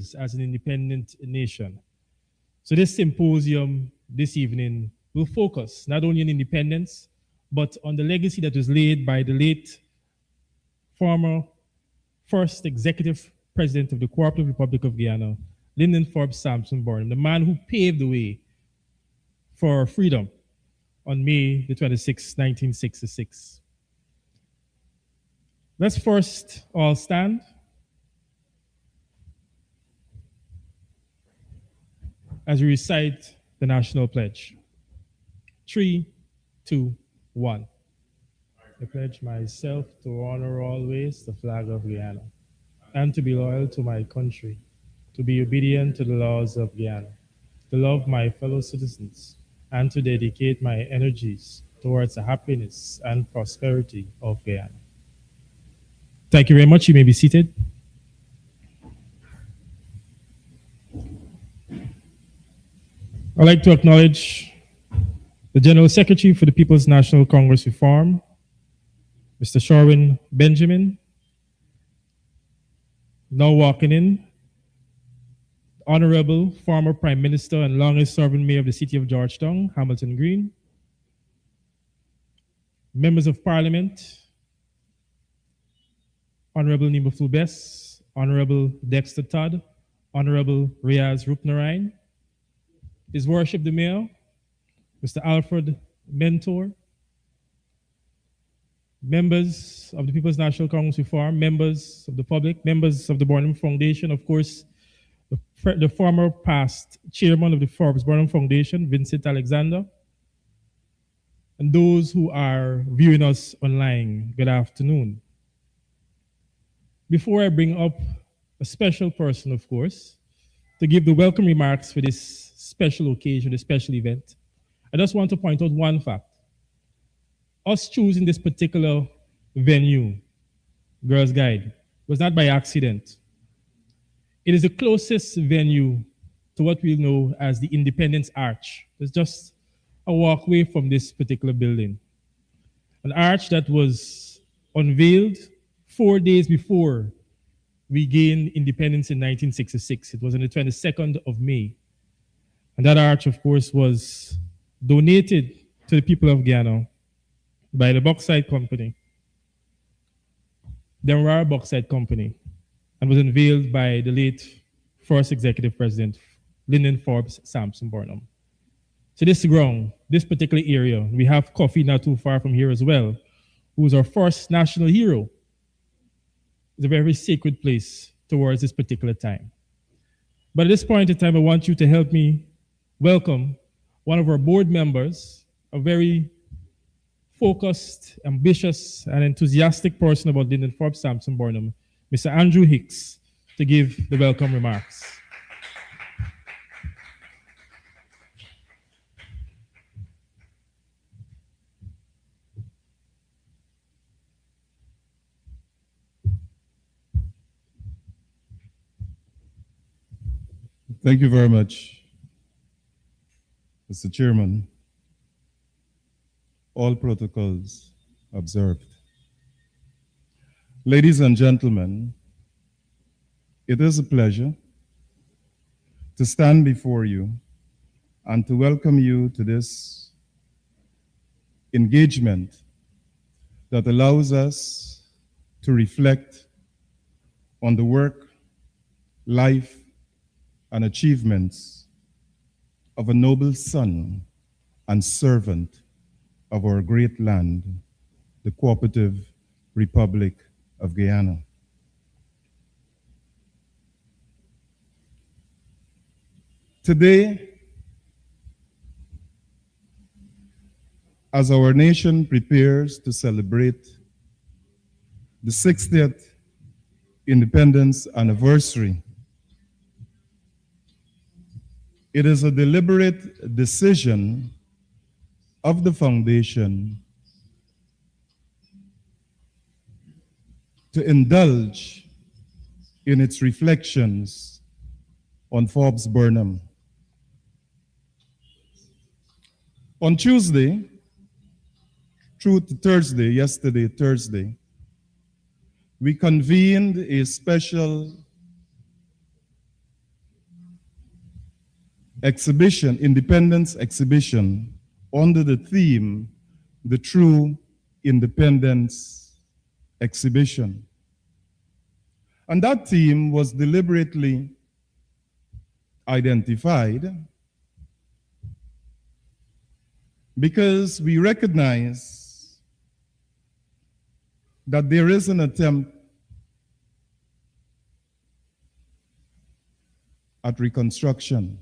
emerges as an independent nation. So this symposium this evening will focus not only on independence, but on the legacy that was laid by the late former first executive president of the Cooperative Republic of Guyana, Lyndon Forbes Sampson Burnham, the man who paved the way for freedom on May the 26th, 1966. Let's first all stand as we recite the national pledge. 3, 2, 1. I pledge myself to honor always the flag of Guyana and to be loyal to my country, to be obedient to the laws of Guyana, to love my fellow citizens, and to dedicate my energies towards the happiness and prosperity of Guyana. Thank you very much. You may be seated. I'd like to acknowledge the General Secretary for the People's National Congress Reform, Mr. Sherwin Benjamin. Now walking in, Honorable former Prime Minister and longest serving Mayor of the City of Georgetown, Hamilton Green. Members of Parliament, Honorable Nima Fulbes, Honorable Dexter Todd, Honorable Riaz Rupnarain, His Worship the Mayor, Mr. Alfred Mentor, members of the People's National Congress Reform, members of the public, members of the Burnham Foundation, of course, the former past chairman of the Forbes Burnham Foundation, Vincent Alexander, and those who are viewing us online, good afternoon. Before I bring up a special person, of course, to give the welcome remarks for this special occasion, this special event, I just want to point out one fact. Us choosing this particular venue, Girls Guide, was not by accident. It is the closest venue to what we know as the Independence Arch. It's just a walkway from this particular building. An arch that was unveiled 4 days before we gained independence in 1966. It was on the 22nd of May. And that arch, of course, was donated to the people of Guyana by the Bauxite Company, the Rare Bauxite Company, and was unveiled by the late first executive president, Lyndon Forbes Sampson Burnham. So this ground, this particular area, we have Coffee not too far from here as well, who was our first national hero. It's a very sacred place towards this particular time. But at this point in time, I want you to help me welcome one of our board members, a very focused, ambitious, and enthusiastic person about Lyndon Forbes Sampson Burnham, Mr. Andrew Hicks, to give the welcome remarks. Thank you very much, Mr. Chairman. All protocols observed. Ladies and gentlemen, it is a pleasure to stand before you and to welcome you to this engagement that allows us to reflect on the work, life, and achievements of a noble son and servant of our great land, the Cooperative Republic of Guyana. Today, as our nation prepares to celebrate the 60th independence anniversary, it is a deliberate decision of the foundation to indulge in its reflections on Forbes Burnham. On Tuesday through to Thursday, yesterday, Thursday, we convened a special exhibition, Independence exhibition, under the theme, The True Independence Exhibition. And that theme was deliberately identified because we recognize that there is an attempt at reconstruction,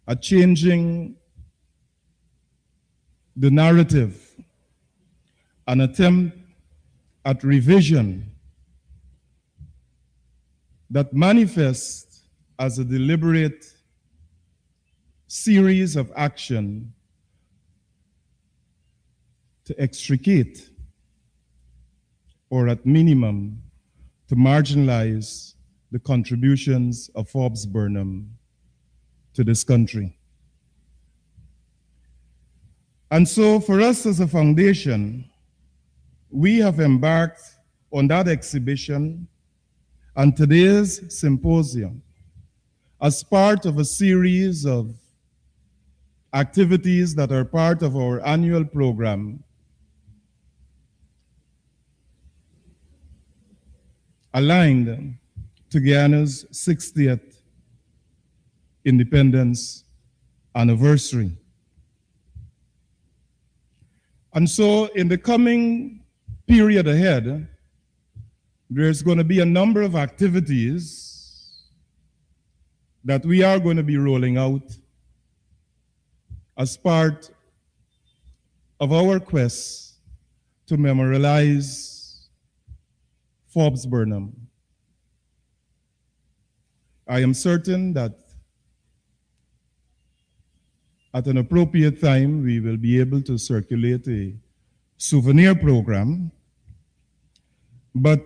at changing the narrative, an attempt at revision that manifests as a deliberate series of action to extricate, or at minimum, to marginalize the contributions of Forbes Burnham to this country. And so for us as a foundation, we have embarked on that exhibition and today's symposium as part of a series of activities that are part of our annual program aligned to Guyana's 60th independence anniversary. And so in the coming period ahead, there's going to be a number of activities that we are going to be rolling out as part of our quest to memorialize Forbes Burnham. I am certain that at an appropriate time, we will be able to circulate a souvenir program. But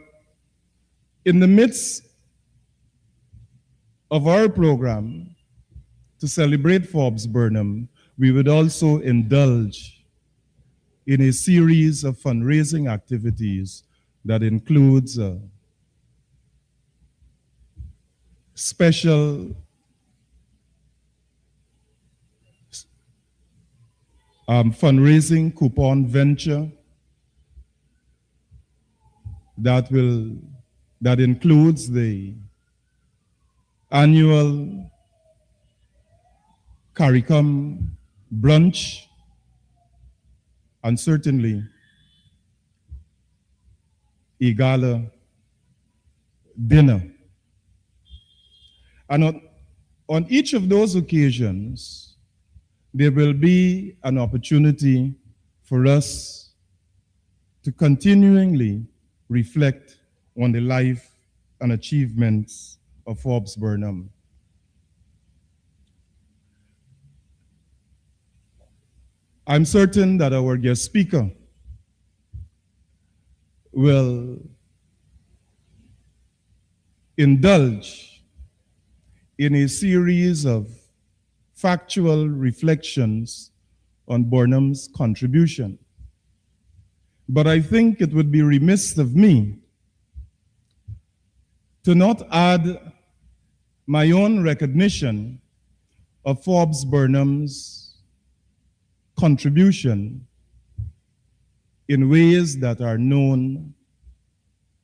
in the midst of our program to celebrate Forbes Burnham, we would also indulge in a series of fundraising activities that includes special fundraising coupon venture that includes the annual CARICOM brunch and certainly a gala dinner. And on each of those occasions, there will be an opportunity for us to continually reflect on the life and achievements of Forbes Burnham. I'm certain that our guest speaker will indulge in a series of factual reflections on Burnham's contribution. But I think it would be remiss of me to not add my own recognition of Forbes Burnham's contribution in ways that are known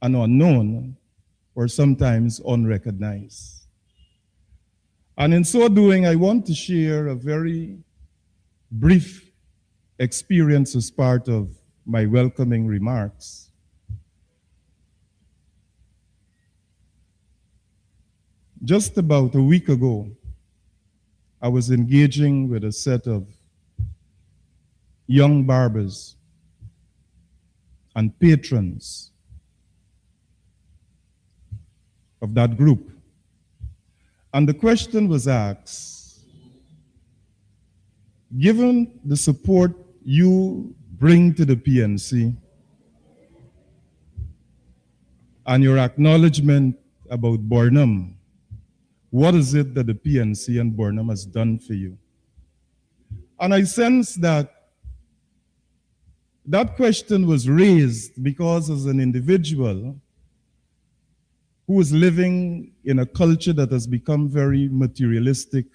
and unknown, or sometimes unrecognized. And in so doing, I want to share a very brief experience as part of my welcoming remarks. Just about a week ago, I was engaging with a set of young barbers and patrons of that group. And the question was asked, given the support you bring to the PNC and your acknowledgement about Burnham, what is it that the PNC and Burnham has done for you? And I sense that that question was raised because as an individual, who is living in a culture that has become very materialistic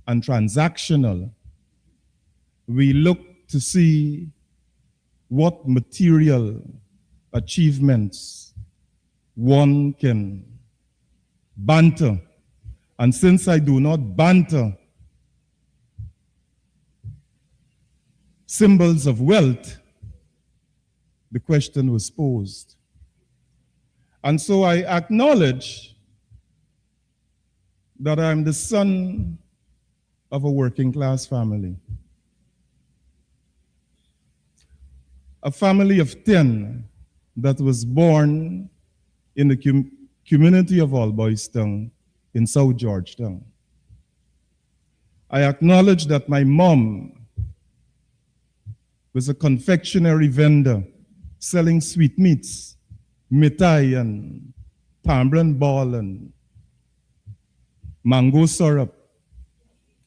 and transactional, we look to see what material achievements one can banter. And since I do not banter symbols of wealth, the question was posed. And so I acknowledge that I'm the son of a working class family. A family of 10 that was born in the community of All Boys Town in South Georgetown. I acknowledge that my mom was a confectionery vendor selling sweetmeats, mitai and tamarind ball and mango syrup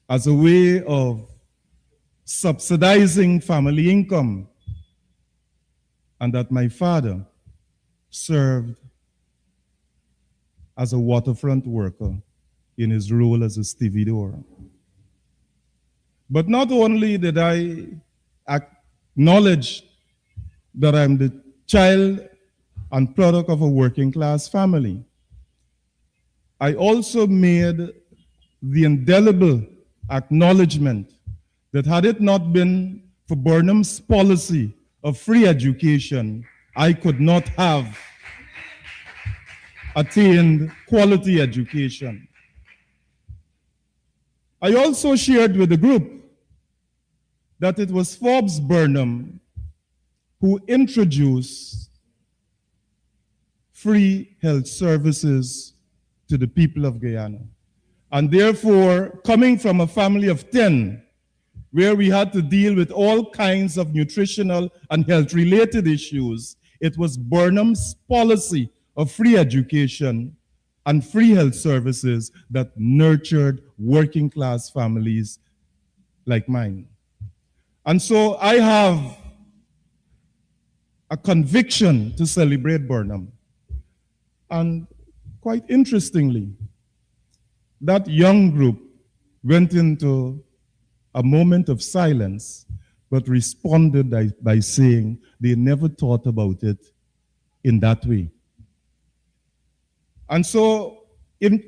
as a way of subsidizing family income, and that my father served as a waterfront worker in his role as a stevedore. But not only did I acknowledge that I'm the child and product of a working class family, I also made the indelible acknowledgement that had it not been for Burnham's policy of free education, I could not have attained quality education. I also shared with the group that it was Forbes Burnham who introduced free health services to the people of Guyana. And therefore, coming from a family of 10, where we had to deal with all kinds of nutritional and health-related issues, it was Burnham's policy of free education and free health services that nurtured working class families like mine. And so I have a conviction to celebrate Burnham. And quite interestingly, that young group went into a moment of silence, but responded by saying they never thought about it in that way. And so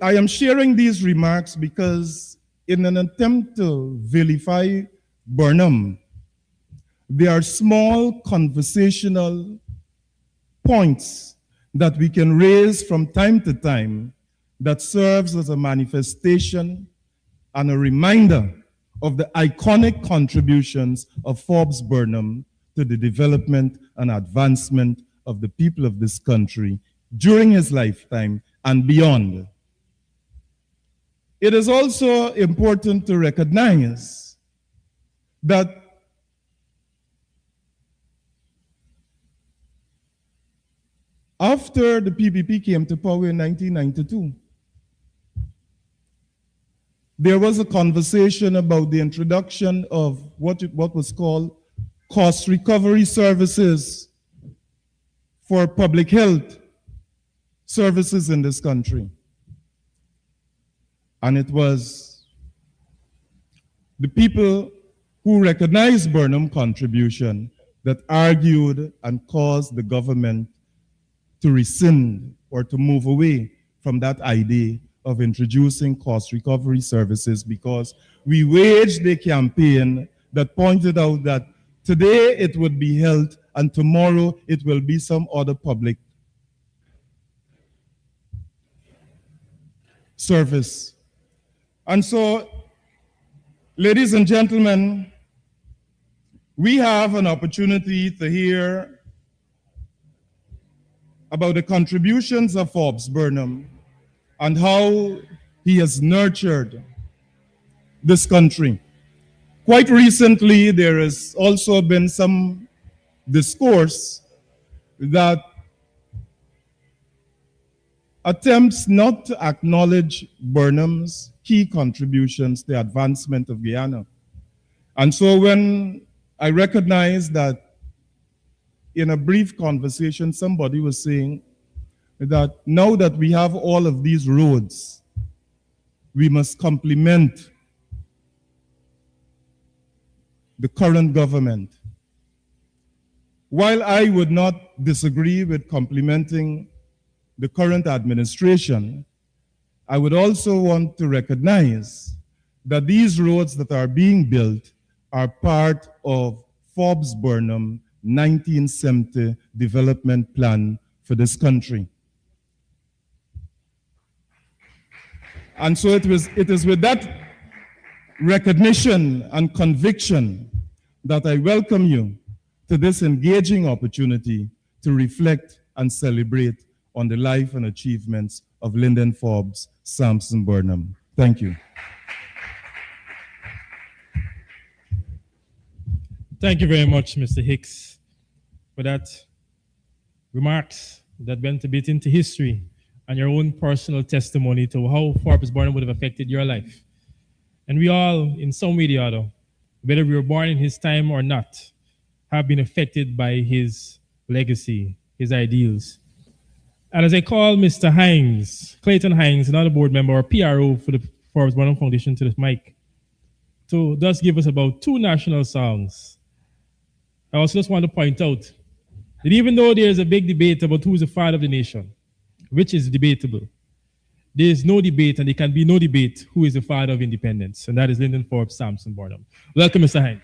I am sharing these remarks because in an attempt to vilify Burnham, there are small conversational points that we can raise from time to time that serves as a manifestation and a reminder of the iconic contributions of Forbes Burnham to the development and advancement of the people of this country during his lifetime and beyond. It is also important to recognize that after the PPP came to power in 1992, there was a conversation about the introduction of what was called cost recovery services for public health services in this country. And it was the people who recognized Burnham's contribution that argued and caused the government to rescind or to move away from that idea of introducing cost recovery services, because we waged a campaign that pointed out that today it would be health and tomorrow it will be some other public service. And so, ladies and gentlemen, we have an opportunity to hear about the contributions of Forbes Burnham and how he has nurtured this country. Quite recently, there has also been some discourse that attempts not to acknowledge Burnham's key contributions to the advancement of Guyana. And so when I recognize that in a brief conversation, somebody was saying, that now that we have all of these roads, we must complement the current government. While I would not disagree with complimenting the current administration, I would also want to recognize that these roads that are being built are part of Forbes Burnham 1970 development plan for this country. And so it is with that recognition and conviction that I welcome you to this engaging opportunity to reflect and celebrate on the life and achievements of Lyndon Forbes Sampson Burnham. Thank you. Thank you very much, Mr. Hicks, for that remarks that went a bit into history and your own personal testimony to how Forbes Burnham would have affected your life. And we all, in some way or the other, whether we were born in his time or not, have been affected by his legacy, his ideals. And as I call Mr. Hines, Clayton Hines, another board member or PRO for the Forbes Burnham Foundation, to this mic, to thus give us about 2 national songs. I also just want to point out that even though there is a big debate about who is the father of the nation, which is debatable, there is no debate and there can be no debate who is the father of independence, and that is Lyndon Forbes Sampson Burnham. Welcome, Mr. Hines.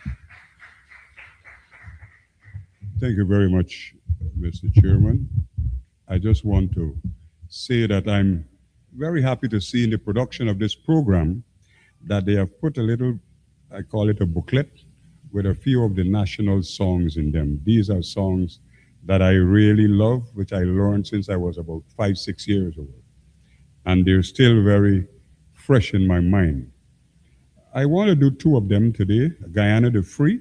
Thank you very much, Mr. Chairman. I just want to say that I'm very happy to see in the production of this program that they have put a little, I call it a booklet, with a few of the national songs in them. These are songs that I really love, which I learned since I was about 5, 6 years old. And they're still very fresh in my mind. I want to do 2 of them today, Guyana the Free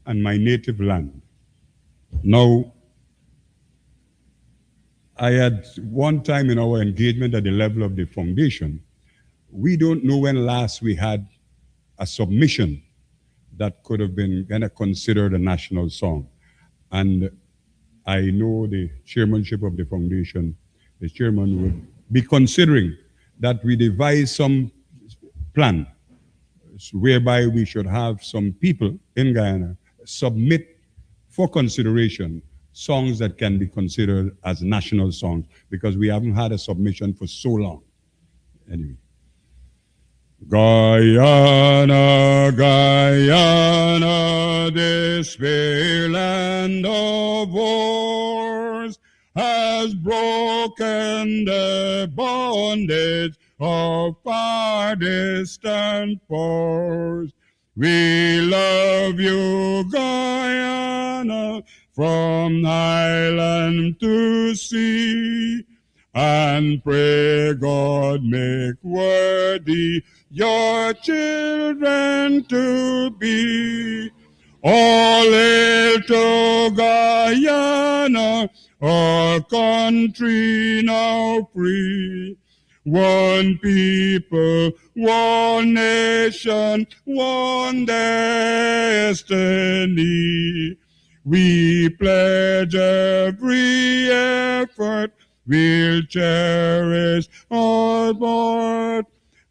and My Native Land. Now, I had one time in our engagement at the level of the foundation, we don't know when last we had a submission that could have been kind of considered a national song. And I know the chairmanship of the foundation, the chairman would be considering that we devise some plan whereby we should have some people in Guyana submit for consideration songs that can be considered as national songs, because we haven't had a submission for so long. Anyway. Guyana, Guyana, this fair land of wars has broken the bondage of far distant foes. We love you, Guyana, from island to sea, and pray God make worthy your children to be. All hail to Guyana, our country now free. One people, one nation, one destiny. We pledge every effort, we'll cherish our birth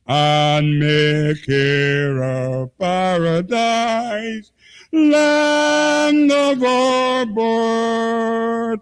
and make here a paradise, land of our birth.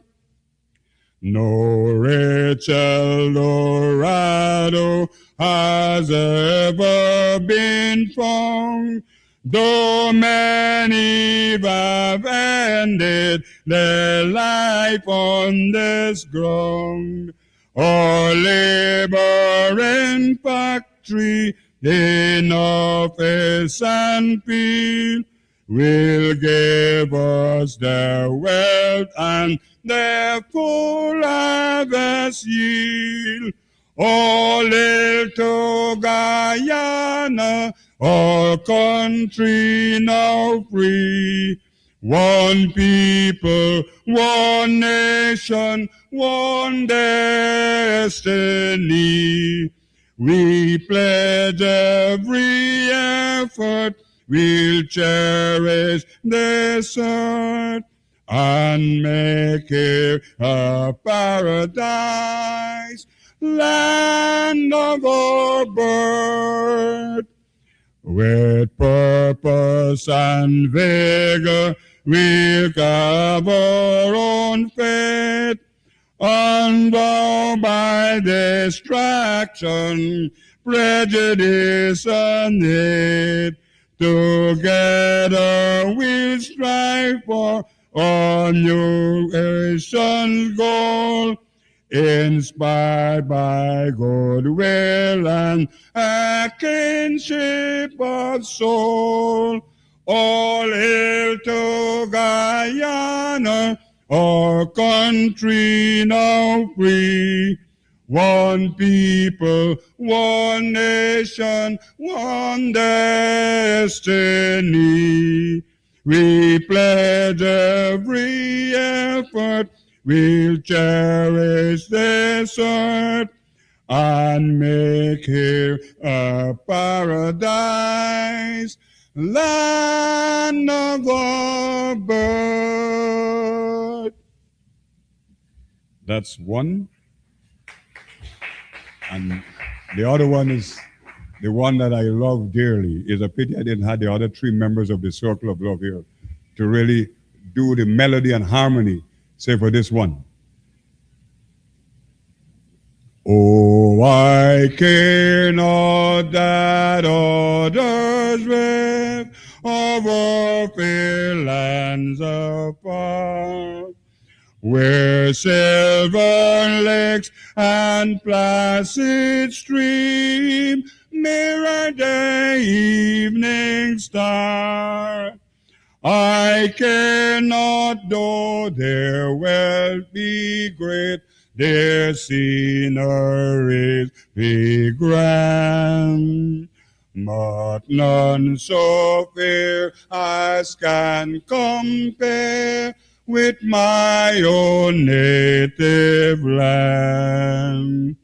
No Rachel Dorado has ever been found, though many have ended their life on this ground. Our labor in factory, in office and field, will give us their wealth and their full harvest yield. All hail to Guyana, our country now free. One people, one nation, one destiny. We pledge every effort, we'll cherish this earth and make it a paradise, land of our birth. With purpose and vigor, we'll carve our own fate, unbound by distraction, prejudice, and hate. Together we'll strive for our new nation's goal, inspired by goodwill and a kinship of soul. All hail to Guyana, our country now free. One people, one nation, one destiny. We pledge every effort, we'll cherish this earth and make here a paradise, land of our birth. That's one. And the other one is the one that I love dearly. It's a pity I didn't have the other three members of the Circle of Love here to really do the melody and harmony, say for this one. Oh, I care not that others live over fair lands apart, where silver lakes and placid stream mirror the evening star. I care not though their wealth be great, their sceneries be grand, but none so fair as can compare with my own native land.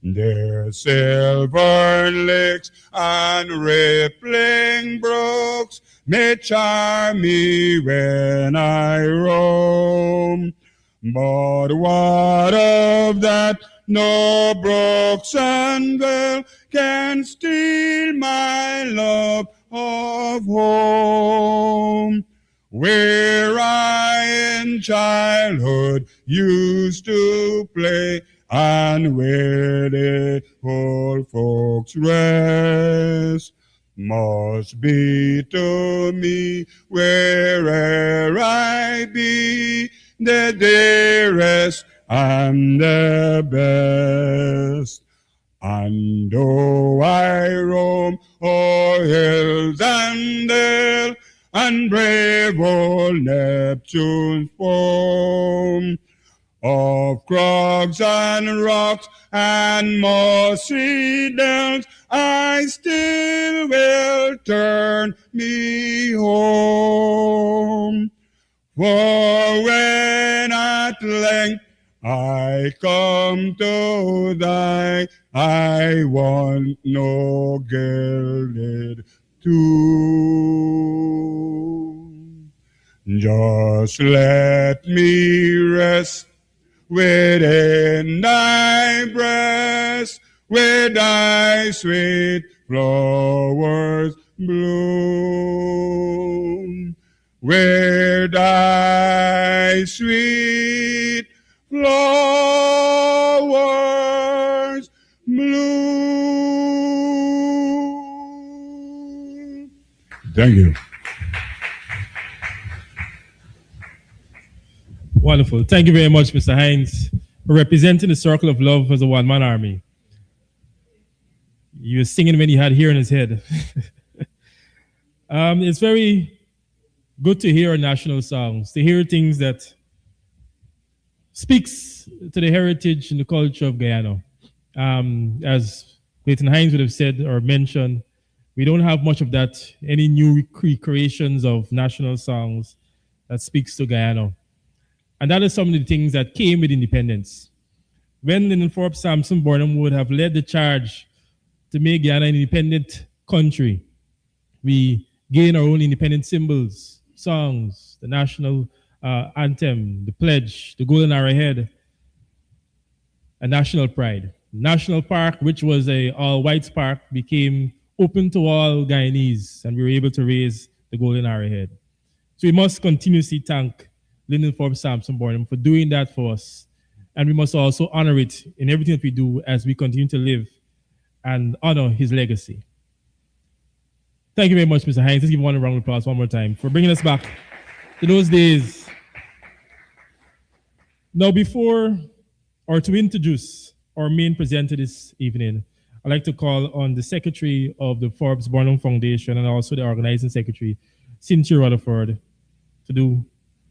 Their silver lakes and rippling brooks may charm me when I roam, but what of that? No brooks and vale can steal my love of home, where I in childhood used to play, and where the old folks rest. Must be to me, where'er I be, the dearest and the best. And though I roam o'er hills and dale, and brave old Neptune's foam, of crags and rocks and mossy dells, I still will turn me home. For when at length I come to die, I want no gilded tomb. Just let me rest within thy breast, where thy sweet flowers bloom, where thy sweet flowers bloom. Thank you. Wonderful. Thank you very much, Mr. Hines, for representing the Circle of Love as a one-man army. You were singing when you had hair in his head. It's very good to hear national songs, to hear things that speaks to the heritage and the culture of Guyana. As Clayton Hines would have said or mentioned, we don't have much of that, any new recreations of national songs that speaks to Guyana. And that is some of the things that came with independence. When Lyndon Forbes Sampson Burnham would have led the charge to make Guyana an independent country, we gained our own independent symbols, songs, the national anthem, the pledge, the golden arrowhead, a national pride. National Park, which was a all whites park, became open to all Guyanese, and we were able to raise the golden arrowhead. So we must continuously thank Lyndon Forbes Sampson Burnham for doing that for us. And we must also honor it in everything that we do as we continue to live and honor his legacy. Thank you very much, Mr. Hines. Let's give one a round of applause one more time for bringing us back to those days. Now, before or to introduce our main presenter this evening, I'd like to call on the secretary of the Forbes Burnham Foundation and also the organizing secretary, Cynthia Rutherford, to do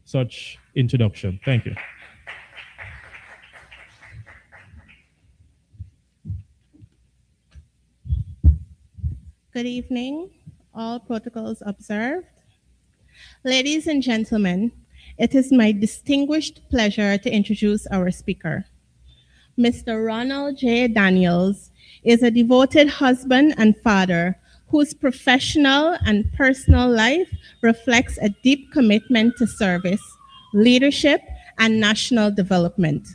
such introduction. Thank you. Good evening, all protocols observed. Ladies and gentlemen, it is my distinguished pleasure to introduce our speaker. Mr. Ronald J. Daniels is a devoted husband and father whose professional and personal life reflects a deep commitment to service, leadership, and national development.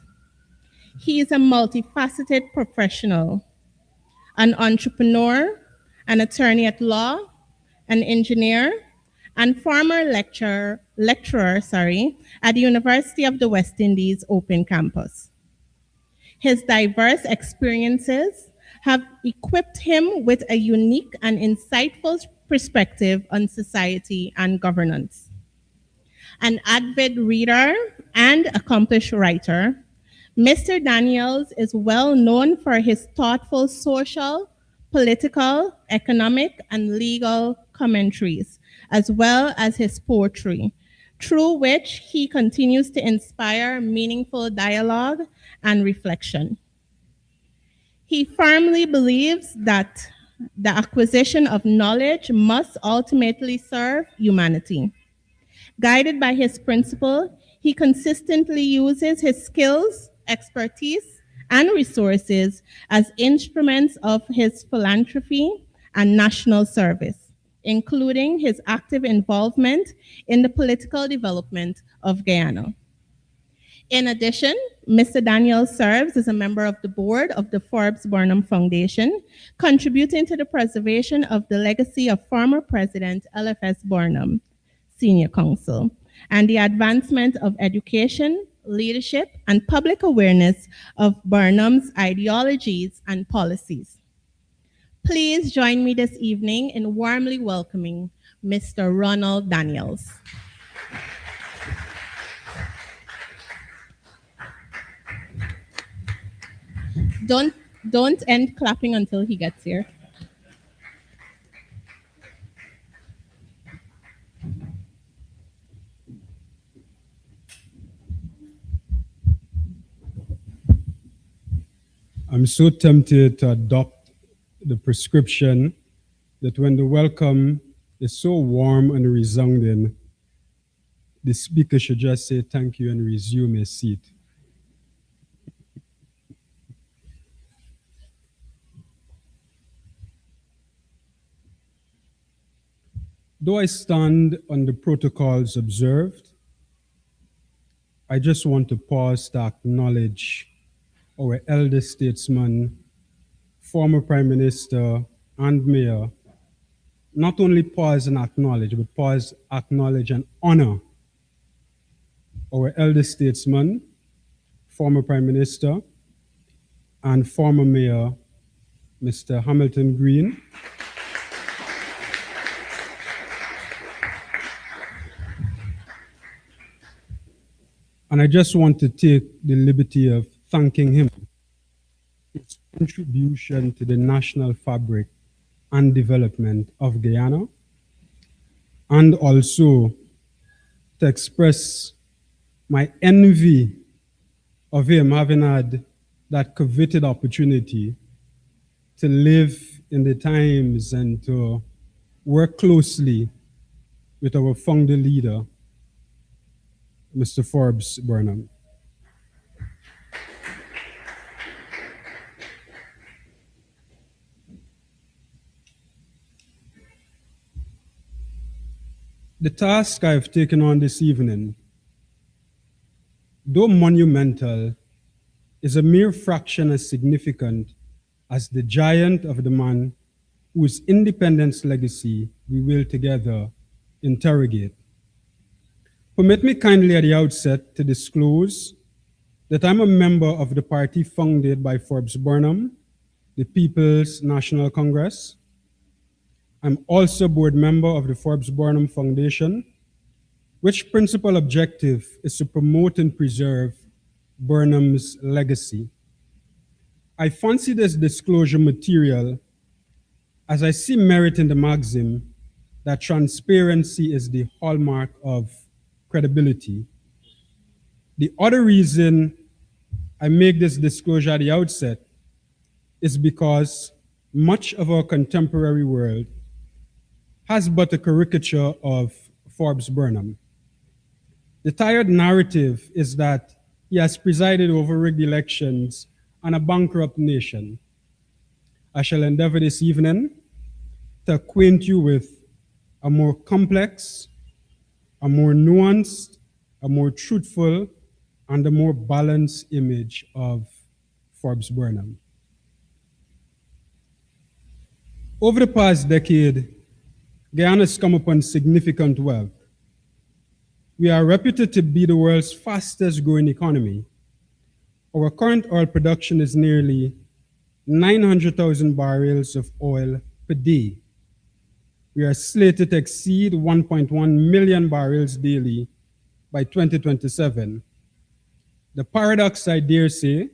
He is a multifaceted professional, an entrepreneur, an attorney at law, an engineer, and former lecturer at the University of the West Indies Open Campus. His diverse experiences have equipped him with a unique and insightful perspective on society and governance. An avid reader and accomplished writer, Mr. Daniels is well known for his thoughtful social, political, economic, and legal commentaries, as well as his poetry, through which he continues to inspire meaningful dialogue and reflection. He firmly believes that the acquisition of knowledge must ultimately serve humanity. Guided by his principle, he consistently uses his skills, expertise, and resources as instruments of his philanthropy and national service, including his active involvement in the political development of Guyana. In addition, Mr. Daniels serves as a member of the board of the Forbes Burnham Foundation, contributing to the preservation of the legacy of former President LFS Burnham, Senior Counsel, and the advancement of education, leadership, and public awareness of Burnham's ideologies and policies. Please join me this evening in warmly welcoming Mr. Ronald Daniels. Don't end clapping until he gets here. I'm so tempted to adopt the prescription that when the welcome is so warm and resounding, the speaker should just say thank you and resume his seat. Though I stand on the protocols observed, I just want to pause to acknowledge our elder statesman, former Prime Minister and Mayor, not only pause and acknowledge, but pause, acknowledge, and honor our elder statesman, former Prime Minister, and former Mayor, Mr. Hamilton Green. And I just want to take the liberty of thanking him for his contribution to the national fabric and development of Guyana, and also to express my envy of him having had that coveted opportunity to live in the times and to work closely with our founder leader, Mr. Forbes Burnham. The task I have taken on this evening though monumental, is a mere fraction as significant as the giant of the man whose independence legacy we will together interrogate. Permit me kindly at the outset to disclose that I'm a member of the party founded by Forbes Burnham, the People's National Congress. I'm also a board member of the Forbes Burnham Foundation, which principal objective is to promote and preserve Burnham's legacy. I fancy this disclosure material as I see merit in the maxim that transparency is the hallmark of credibility. The other reason I make this disclosure at the outset is because much of our contemporary world has but a caricature of Forbes Burnham. The tired narrative is that he has presided over rigged elections and a bankrupt nation. I shall endeavor this evening to acquaint you with a more complex, a more nuanced, a more truthful, and a more balanced image of Forbes Burnham. Over the past decade, Guyana has come upon significant wealth. We are reputed to be the world's fastest growing economy. Our current oil production is nearly 900,000 barrels of oil per day. We are slated to exceed 1.1 million barrels daily by 2027. The paradox, I dare say,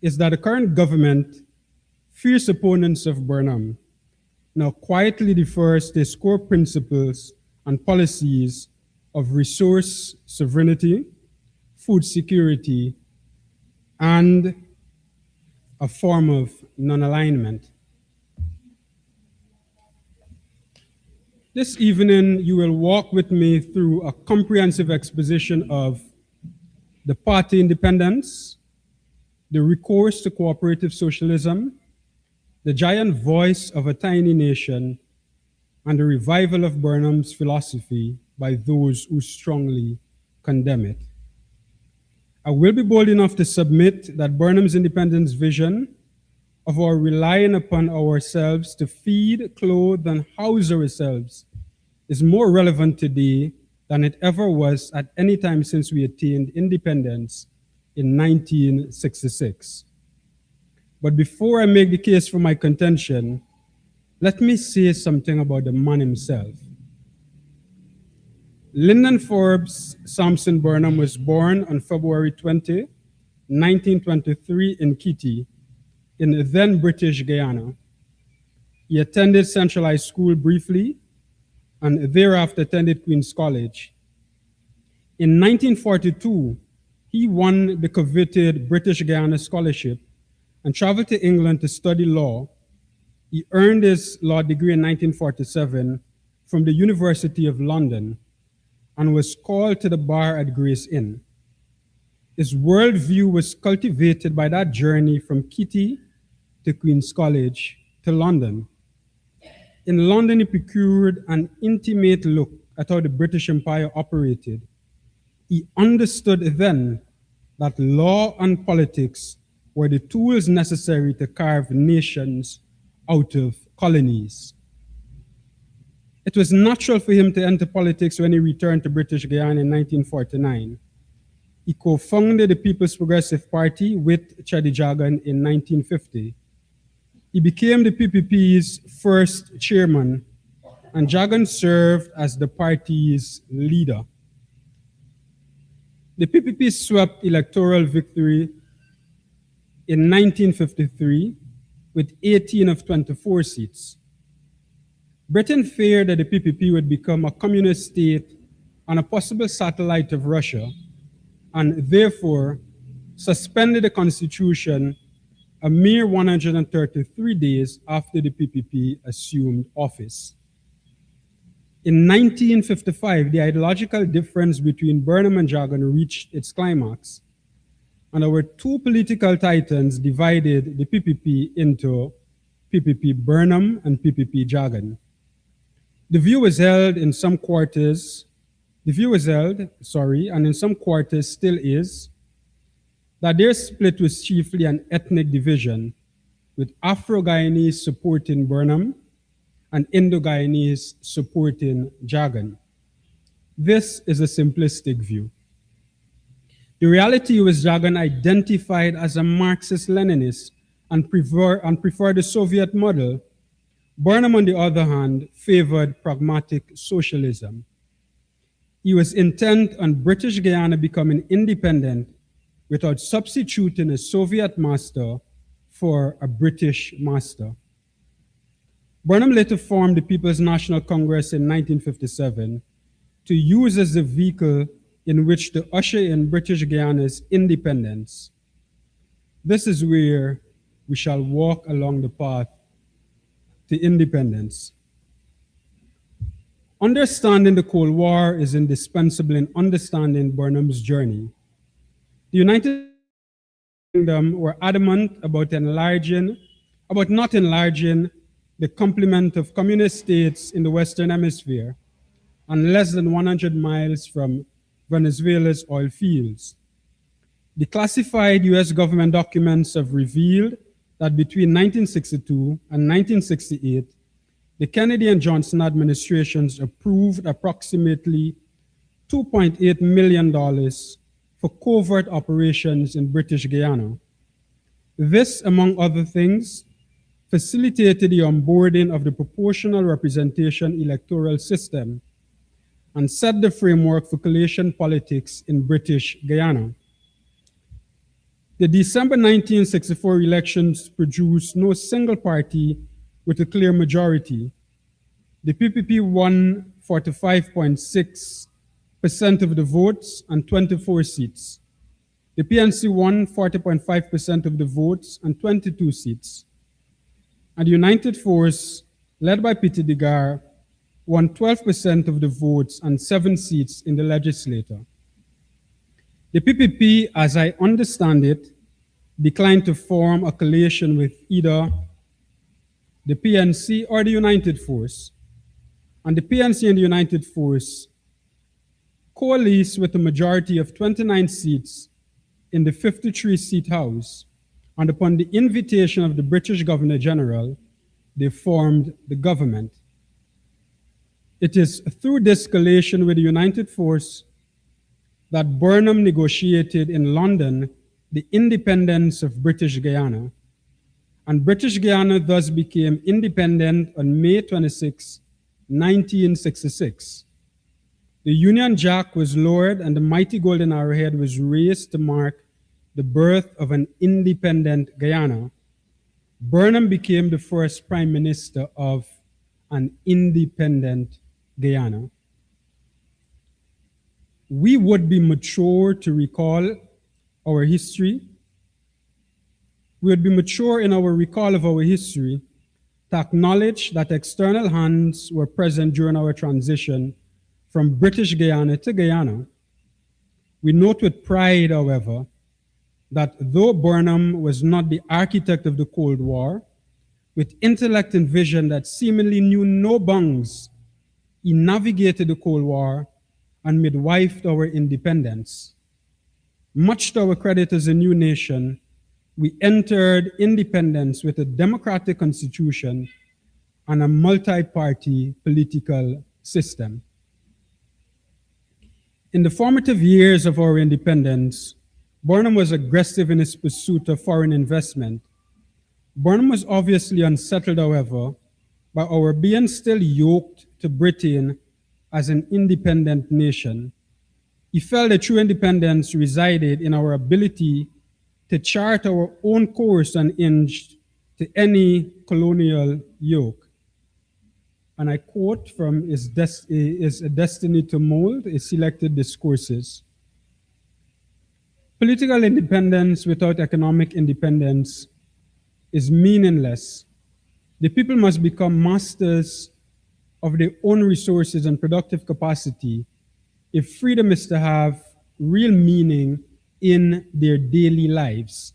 is that the current government, fierce opponents of Burnham, now quietly defers to its core principles and policies of resource sovereignty, food security, and a form of non-alignment. This evening, you will walk with me through a comprehensive exposition of the party independence, the recourse to cooperative socialism, the giant voice of a tiny nation, and the revival of Burnham's philosophy by those who strongly condemn it. I will be bold enough to submit that Burnham's independence vision of our relying upon ourselves to feed, clothe, and house ourselves is more relevant today than it ever was at any time since we attained independence in 1966. But before I make the case for my contention, let me say something about the man himself. Lyndon Forbes Sampson Burnham was born on February 20, 1923 in Kitty, in then British Guyana. He attended Central High School briefly and thereafter attended Queen's College. In 1942, he won the coveted British Guyana Scholarship and traveled to England to study law. He earned his law degree in 1947 from the University of London and was called to the bar at Gray's Inn. His worldview was cultivated by that journey from Kitty to Queen's College to London. In London, he procured an intimate look at how the British Empire operated. He understood then that law and politics were the tools necessary to carve nations out of colonies. It was natural for him to enter politics when he returned to British Guyana in 1949. He co-founded the People's Progressive Party with Chedi Jagan in 1950. He became the PPP's first chairman, and Jagan served as the party's leader. The PPP swept electoral victory in 1953 with 18 of 24 seats. Britain feared that the PPP would become a communist state and a possible satellite of Russia, and therefore suspended the constitution a mere 133 days after the PPP assumed office. In 1955, the ideological difference between Burnham and Jagan reached its climax, and our two political titans divided the PPP into PPP Burnham and PPP Jagan. The view was held in some quarters The view is held, and in some quarters still is, that their split was chiefly an ethnic division, with Afro-Guyanese supporting Burnham and Indo-Guyanese supporting Jagan. This is a simplistic view. The reality was Jagan identified as a Marxist-Leninist and preferred the Soviet model. Burnham, on the other hand, favored pragmatic socialism. He was intent on British Guyana becoming independent without substituting a Soviet master for a British master. Burnham later formed the People's National Congress in 1957 to use as a vehicle in which to usher in British Guyana's independence. This is where we shall walk along the path to independence. Understanding the Cold War is indispensable in understanding Burnham's journey. The United Kingdom were adamant about not enlarging the complement of communist states in the Western Hemisphere and less than 100 miles from Venezuela's oil fields. Declassified US government documents have revealed that between 1962 and 1968, the Kennedy and Johnson administrations approved approximately $2.8 million for covert operations in British Guyana. This, among other things, facilitated the onboarding of the proportional representation electoral system and set the framework for coalition politics in British Guyana. The December 1964 elections produced no single party with a clear majority. The PPP won 45.6% of the votes and 24 seats. The PNC won 40.5% of the votes and 22 seats. And the United Force, led by Peter Degar, won 12% of the votes and 7 seats in the legislature. The PPP, as I understand it, declined to form a coalition with either the PNC or the United Force. And the PNC and the United Force coalesced with a majority of 29 seats in the 53-seat House, and upon the invitation of the British Governor General, they formed the government. It is through this coalition with the United Force that Burnham negotiated in London the independence of British Guyana, and British Guyana thus became independent on May 26, 1966. The Union Jack was lowered and the mighty golden arrowhead was raised to mark the birth of an independent Guyana. Burnham became the first prime minister of an independent Guyana. We would be mature to recall our history. We would be mature in our recall of our history to acknowledge that external hands were present during our transition from British Guyana to Guyana. We note with pride, however, that though Burnham was not the architect of the Cold War, with intellect and vision that seemingly knew no bounds, he navigated the Cold War and midwifed our independence. Much to our credit as a new nation, we entered independence with a democratic constitution and a multi-party political system. In the formative years of our independence, Burnham was aggressive in his pursuit of foreign investment. Burnham was obviously unsettled, however, by our being still yoked to Britain as an independent nation. He felt that true independence resided in our ability to chart our own course unhinged to any colonial yoke. And I quote from his Destiny to Mold, his selected discourses. Political independence without economic independence is meaningless. The people must become masters of their own resources and productive capacity if freedom is to have real meaning in their daily lives.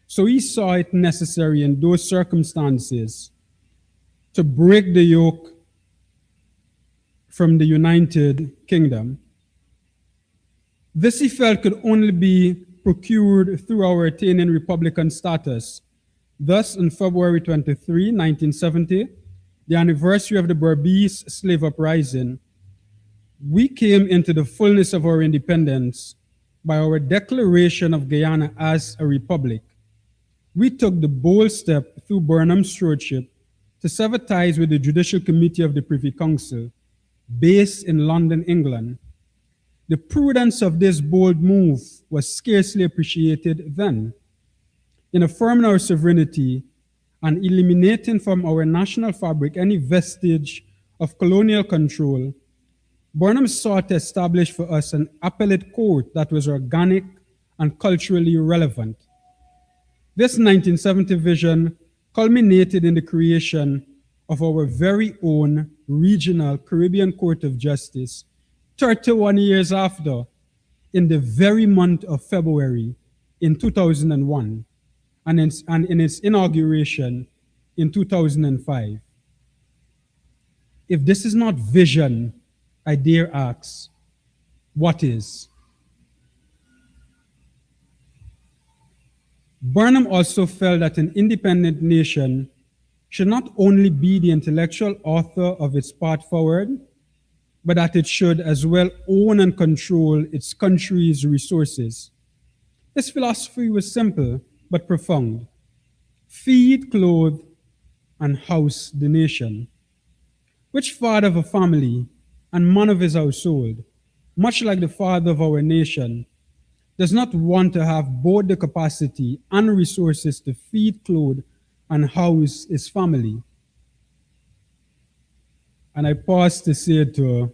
So he saw it necessary in those circumstances to break the yoke from the United Kingdom. This, he felt, could only be procured through our attaining Republican status. Thus, on February 23, 1970, the anniversary of the Berbice slave uprising, we came into the fullness of our independence by our declaration of Guyana as a republic. We took the bold step through Burnham's stewardship to sever ties with the Judicial Committee of the Privy Council, based in London, England. The prudence of this bold move was scarcely appreciated then. In affirming our sovereignty and eliminating from our national fabric any vestige of colonial control, Burnham sought to establish for us an appellate court that was organic and culturally relevant. This 1970 vision culminated in the creation of our very own regional Caribbean Court of Justice 31 years after, in the very month of February in 2001, and in its inauguration in 2005. If this is not vision, I dare ask, what is? Burnham also felt that an independent nation should not only be the intellectual author of its path forward, but that it should as well own and control its country's resources. His philosophy was simple but profound: feed, clothe, and house the nation. Which father of a family and man of his household, much like the father of our nation, does not want to have both the capacity and resources to feed, clothe, and house his family? And I pause to say to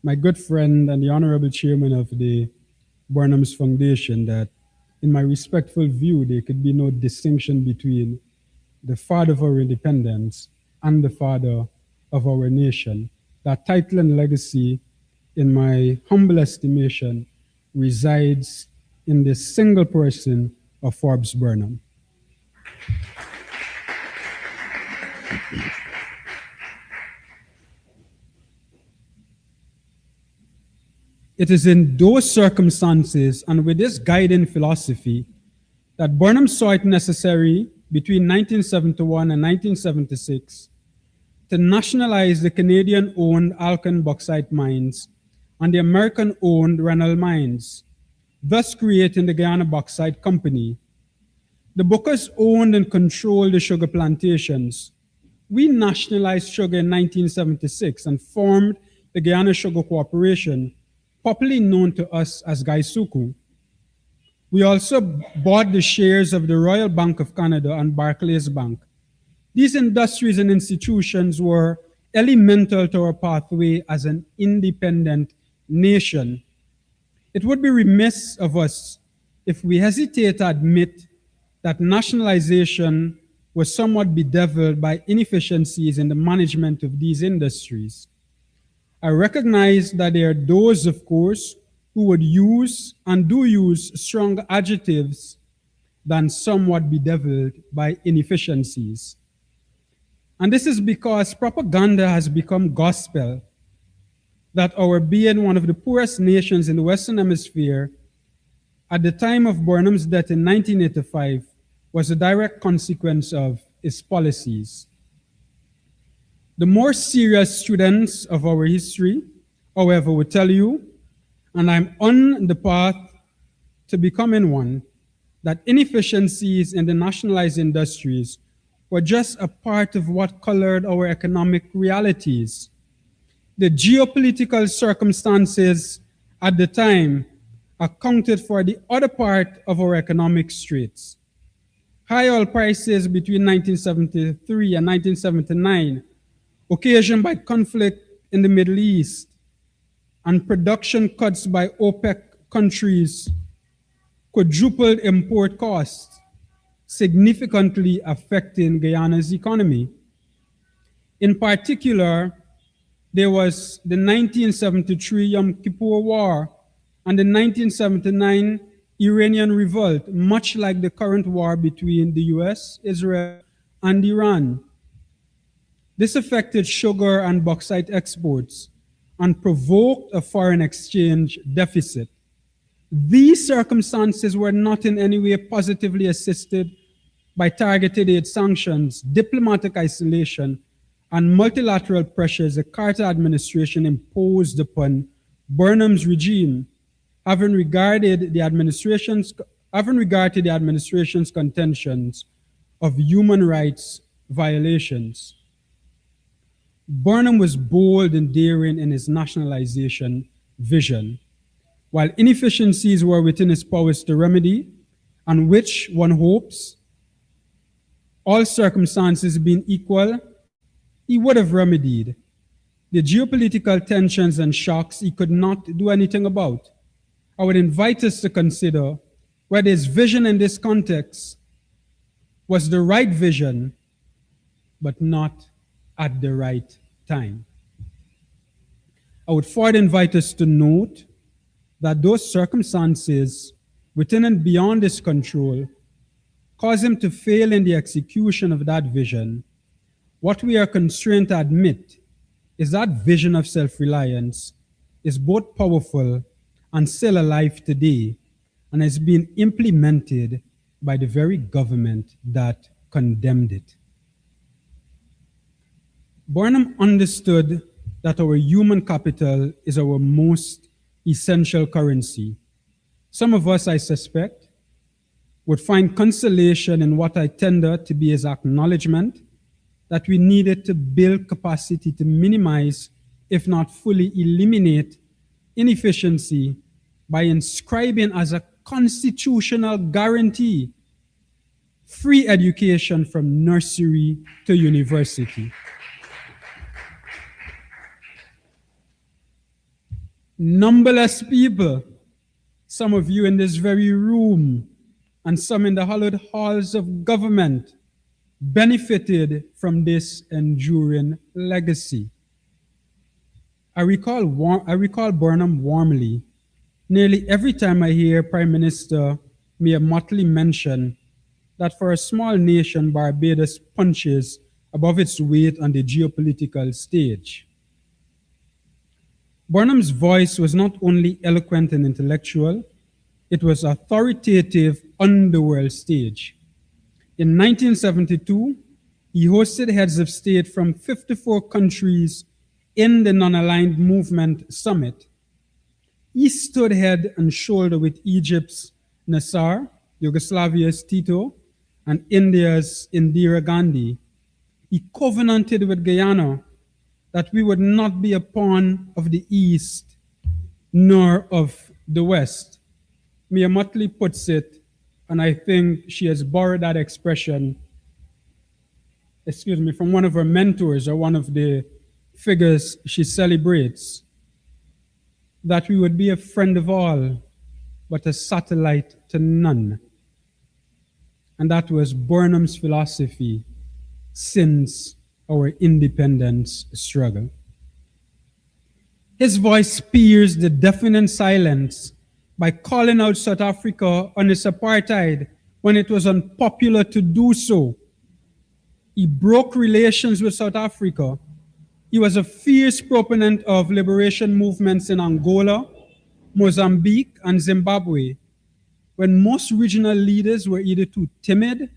my good friend and the honorable chairman of the Burnham's Foundation that, in my respectful view, there could be no distinction between the father of our independence and the father of our nation. That title and legacy, in my humble estimation, resides in the single person of Forbes Burnham. It is in those circumstances and with this guiding philosophy that Burnham saw it necessary between 1971 and 1976 to nationalize the Canadian-owned Alcan bauxite mines and the American-owned Renal mines, thus creating the Guyana Bauxite Company. The Bookers owned and controlled the sugar plantations. We nationalized sugar in 1976 and formed the Guyana Sugar Corporation, popularly known to us as Gaisuku. We also bought the shares of the Royal Bank of Canada and Barclays Bank. These industries and institutions were elemental to our pathway as an independent nation. It would be remiss of us if we hesitate to admit that nationalization was somewhat bedeviled by inefficiencies in the management of these industries. I recognize that there are those, of course, who would use and do use stronger adjectives than somewhat bedeviled by inefficiencies. And this is because propaganda has become gospel, that our being one of the poorest nations in the Western Hemisphere at the time of Burnham's death in 1985 was a direct consequence of its policies. The more serious students of our history, however, will tell you, and I'm on the path to becoming one, that inefficiencies in the nationalized industries were just a part of what colored our economic realities. The geopolitical circumstances at the time accounted for the other part of our economic straits. High oil prices between 1973 and 1979, occasioned by conflict in the Middle East, and production cuts by OPEC countries quadrupled import costs, significantly affecting Guyana's economy. In particular, there was the 1973 Yom Kippur War and the 1979 Iranian revolt, much like the current war between the US, Israel, and Iran. This affected sugar and bauxite exports, and provoked a foreign exchange deficit. These circumstances were not in any way positively assisted by targeted aid sanctions, diplomatic isolation, and multilateral pressures the Carter administration imposed upon Burnham's regime, having regard to the administration's contentions of human rights violations. Burnham was bold and daring in his nationalization vision, while inefficiencies were within his powers to remedy, and which one hopes, all circumstances being equal, he would have remedied. The geopolitical tensions and shocks he could not do anything about. I would invite us to consider whether his vision in this context was the right vision, but not at the right time. I would further invite us to note that those circumstances within and beyond his control cause him to fail in the execution of that vision. What we are constrained to admit is that vision of self-reliance is both powerful and still alive today, and has been implemented by the very government that condemned it. Burnham understood that our human capital is our most essential currency. Some of us, I suspect, would find consolation in what I tender to be his acknowledgement that we needed to build capacity to minimize, if not fully eliminate, inefficiency by inscribing as a constitutional guarantee free education from nursery to university. Numberless people, some of you in this very room, and some in the hallowed halls of government, benefited from this enduring legacy. I recall Burnham warmly. Nearly every time I hear Prime Minister Mia Mottley mention that for a small nation, Barbados punches above its weight on the geopolitical stage. Burnham's voice was not only eloquent and intellectual, it was authoritative on the world stage. In 1972, he hosted heads of state from 54 countries in the Non-Aligned Movement Summit. He stood head and shoulder with Egypt's Nasser, Yugoslavia's Tito, and India's Indira Gandhi. He covenanted with Guyana that we would not be a pawn of the East nor of the West. Mia Mottley puts it, and I think she has borrowed that expression, from one of her mentors or one of the figures she celebrates, that we would be a friend of all, but a satellite to none. And that was Burnham's philosophy since our independence struggle. His voice pierced the deafening silence by calling out South Africa on its apartheid when it was unpopular to do so. He broke relations with South Africa. He was a fierce proponent of liberation movements in Angola, Mozambique, and Zimbabwe, when most regional leaders were either too timid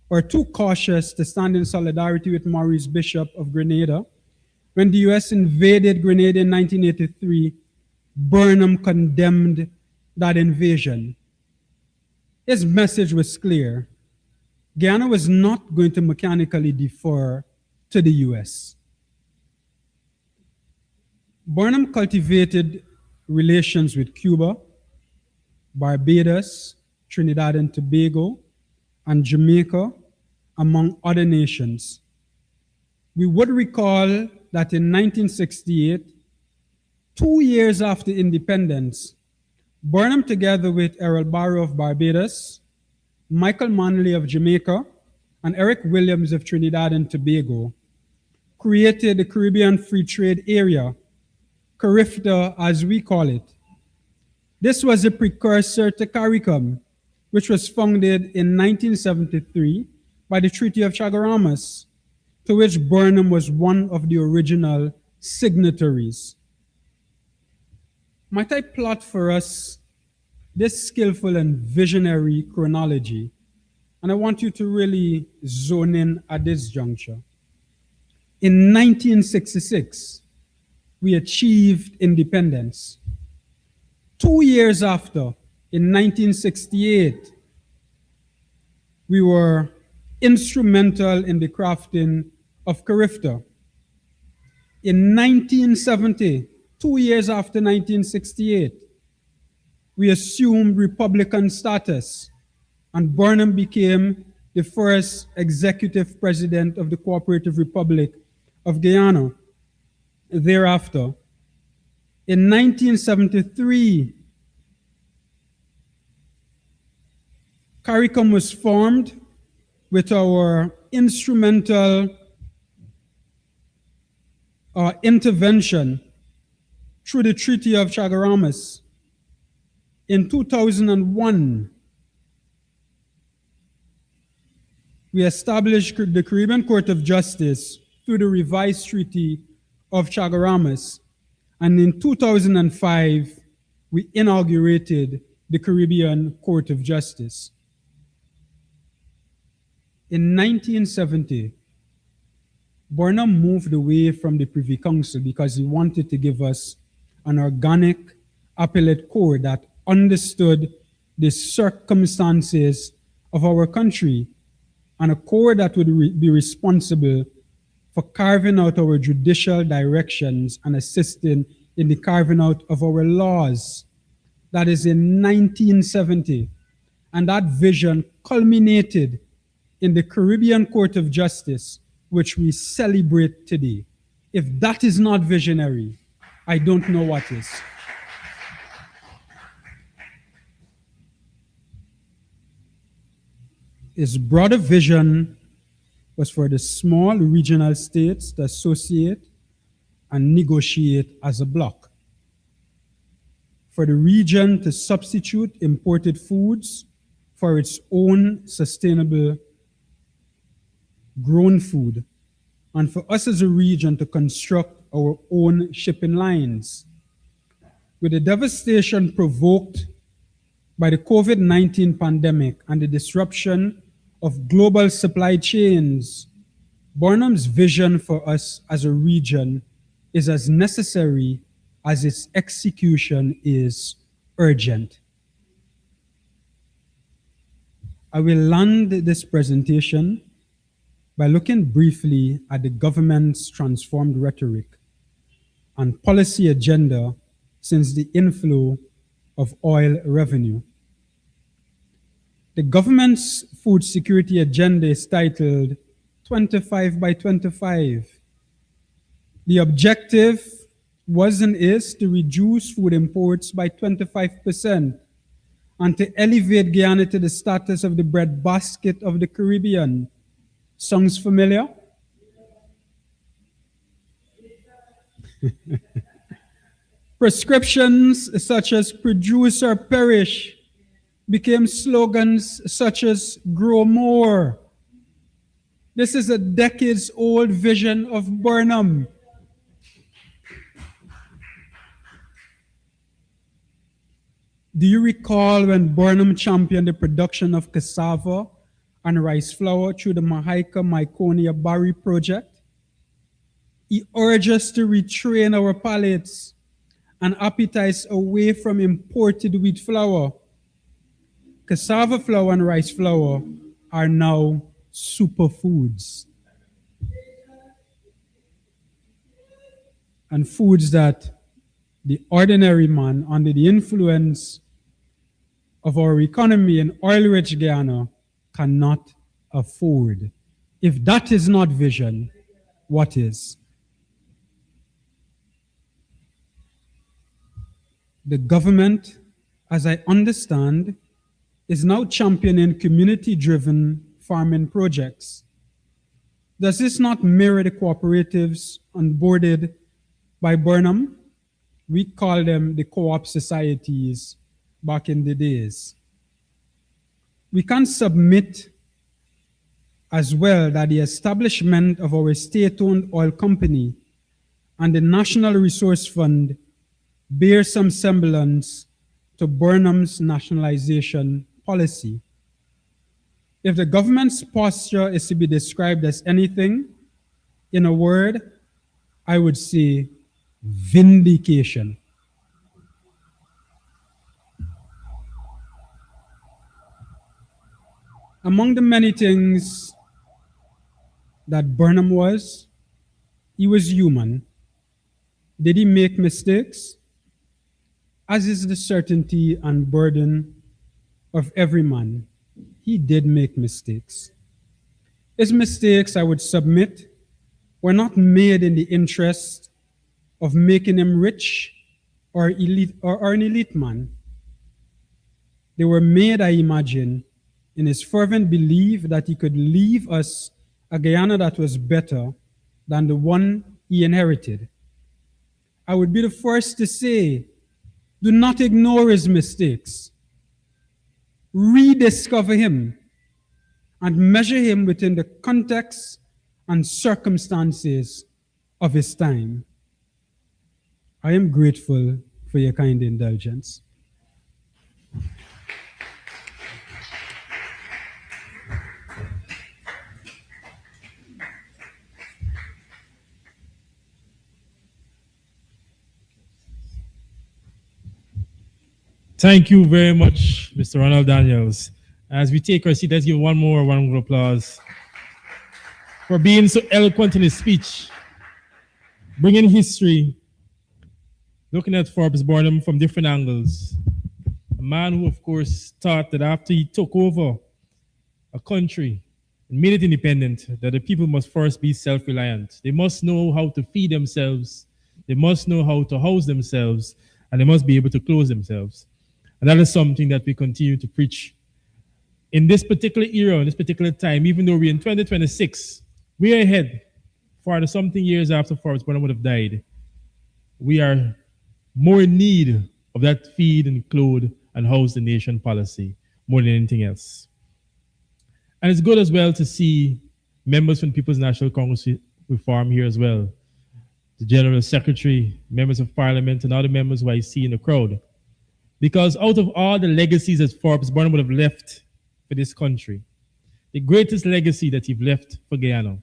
or too cautious to stand in solidarity with Maurice Bishop of Grenada. When the US invaded Grenada in 1983, Burnham condemned that invasion. His message was clear. Guyana was not going to mechanically defer to the US. Burnham cultivated relations with Cuba, Barbados, Trinidad and Tobago, and Jamaica, among other nations. We would recall that in 1968, 2 years after independence, Burnham, together with Errol Barrow of Barbados, Michael Manley of Jamaica, and Eric Williams of Trinidad and Tobago, created the Caribbean Free Trade Area, CARIFTA as we call it. This was a precursor to CARICOM, which was founded in 1973 by the Treaty of Chaguaramas, to which Burnham was one of the original signatories. might I plot for us this skillful and visionary chronology? And I want you to really zone in at this juncture. In 1966, we achieved independence. 2 years after, in 1968, we were instrumental in the crafting of CARIFTA. In 1970, 2 years after 1968, we assumed Republican status, and Burnham became the first executive president of the Cooperative Republic of Guyana. Thereafter, in 1973, CARICOM was formed with our instrumental intervention through the Treaty of Chaguaramas. In 2001, we established the Caribbean Court of Justice through the revised Treaty of Chaguaramas. And in 2005, we inaugurated the Caribbean Court of Justice. In 1970, Burnham moved away from the Privy Council because he wanted to give us an organic appellate court that understood the circumstances of our country, and a court that would be responsible for carving out our judicial directions and assisting in the carving out of our laws. That is in 1970. And that vision culminated in the Caribbean Court of Justice, which we celebrate today. If that is not visionary, I don't know what is. His broader vision was for the small regional states to associate and negotiate as a bloc, for the region to substitute imported foods for its own sustainable grown food, and for us as a region to construct our own shipping lines. With the devastation provoked by the COVID-19 pandemic and the disruption of global supply chains, Burnham's vision for us as a region is as necessary as its execution is urgent. I will land this presentation by looking briefly at the government's transformed rhetoric and policy agenda since the inflow of oil revenue. The government's food security agenda is titled 25 by 25. The objective was and is to reduce food imports by 25% and to elevate Guyana to the status of the breadbasket of the Caribbean. Sounds familiar? Prescriptions such as produce or perish became slogans such as grow more. This is a decades-old vision of Burnham. Do you recall when Burnham championed the production of cassava and rice flour through the Mahaika-Myconia Barry project? He urged us to retrain our palates and appetites away from imported wheat flour. Cassava flour and rice flour are now superfoods, and foods that the ordinary man, under the influence of our economy in oil-rich Guyana, cannot afford. If that is not vision, what is? The government, as I understand, is now championing community-driven farming projects. Does this not mirror the cooperatives onboarded by Burnham? We call them the co-op societies back in the days. We can submit as well that the establishment of our state-owned oil company and the National Resource Fund bear some semblance to Burnham's nationalization policy. If the government's posture is to be described as anything, in a word, I would say vindication. Among the many things that Burnham was, he was human. Did he make mistakes? As is the certainty and burden of every man, he did make mistakes. His mistakes, I would submit, were not made in the interest of making him rich or elite or an elite man. They were made, I imagine, in his fervent belief that he could leave us a Guyana that was better than the one he inherited. I would be the first to say, do not ignore his mistakes. Rediscover him and measure him within the context and circumstances of his time. I am grateful for your kind indulgence. Thank you very much, Mr. Ronald Daniels. As we take our seat, let's give one more round of applause for being so eloquent in his speech, bringing history, looking at Forbes Burnham from different angles. A man who, of course, thought that after he took over a country and made it independent, that the people must first be self-reliant. They must know how to feed themselves, they must know how to house themselves, and they must be able to clothe themselves. And that is something that we continue to preach. In this particular era, in this particular time, even though we're in 2026, we're ahead. 40-something years after Forbes Burnham would have died, we are more in need of that feed and clothe and house the nation policy more than anything else. And it's good as well to see members from People's National Congress Reform here as well. The General Secretary, members of Parliament, and other members who I see in the crowd. Because out of all the legacies that Forbes Burnham would have left for this country, the greatest legacy that he left for Guyana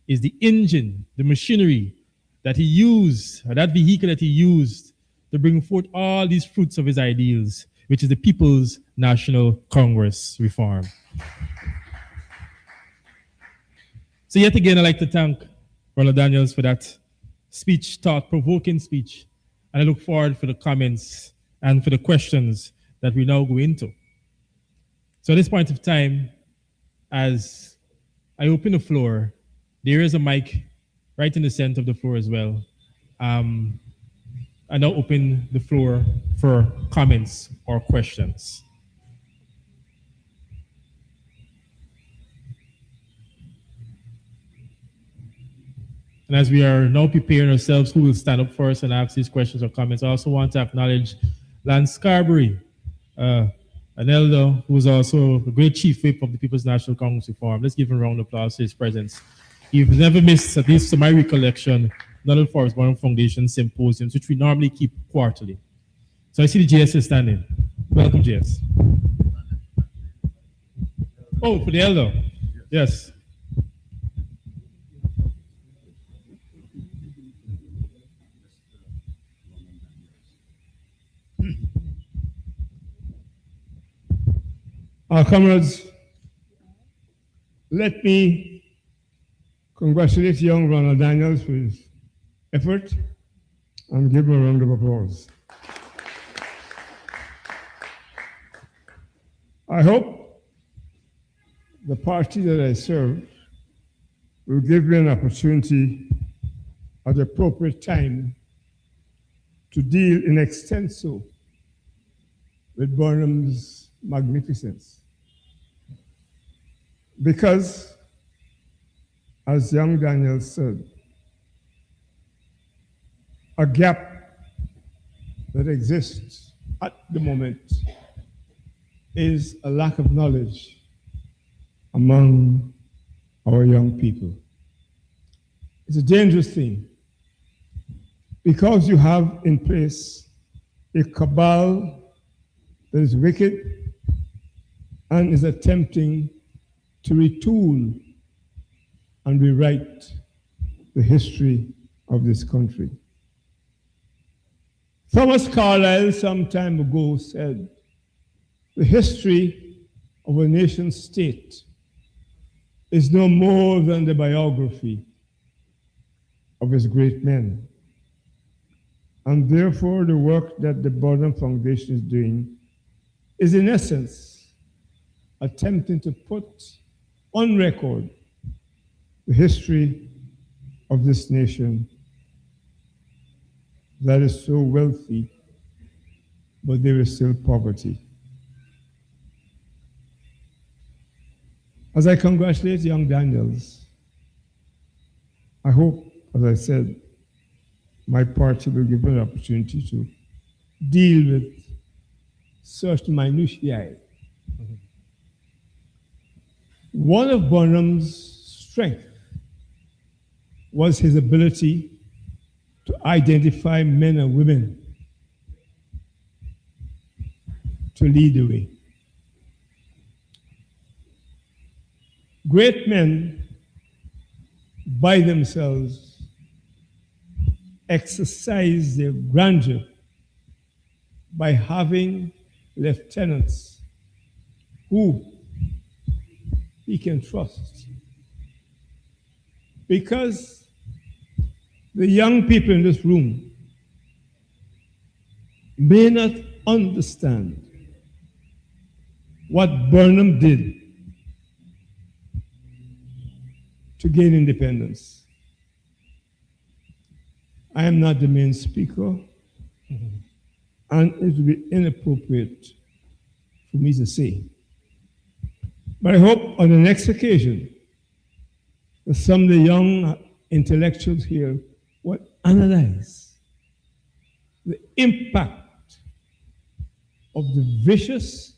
is the engine, the machinery that he used, or that vehicle that he used to bring forth all these fruits of his ideals, which is the People's National Congress Reform. So yet again, I'd like to thank Ronald Daniels for that speech, thought-provoking speech, and I look forward for the comments and for the questions that we now go into. So at this point of time, as I open the floor, there is a mic right in the center of the floor as well. I now open the floor for comments or questions. And as we are now preparing ourselves, who will stand up first and ask these questions or comments, I also want to acknowledge Lance Carberry, an elder who is also a great chief whip of the People's National Congress Reform. Let's give him a round of applause for his presence. You've never missed, at least to my recollection, none of the Forbes Burnham Foundation symposiums, which we normally keep quarterly. So I see the JS is standing. Welcome, JS. Oh, for the elder. Yes. Our comrades, let me congratulate young Ronald Daniels for his effort and give him a round of applause. I hope the party that I serve will give me an opportunity at the appropriate time to deal in extenso with Burnham's magnificence. Because, as young Daniel said, a gap that exists at the moment is a lack of knowledge among our young people. It's a dangerous thing because you have in place a cabal that is wicked and is attempting to retool and rewrite the history of this country. Thomas Carlyle some time ago said, the history of a nation state is no more than the biography of its great men. And therefore, the work that the Burnham Foundation is doing is, in essence, attempting to put on record the history of this nation that is so wealthy, but there is still poverty. As I congratulate young Daniels, I hope, as I said, my party will give me an opportunity to deal with certain minutiae. One of Burnham's strengths was his ability to identify men and women to lead the way. Great men by themselves exercise their grandeur by having lieutenants who he can trust. Because the young people in this room may not understand what Burnham did to gain independence. I am not the main speaker, and it would be inappropriate for me to say. But I hope on the next occasion that some of the young intellectuals here will analyze the impact of the vicious,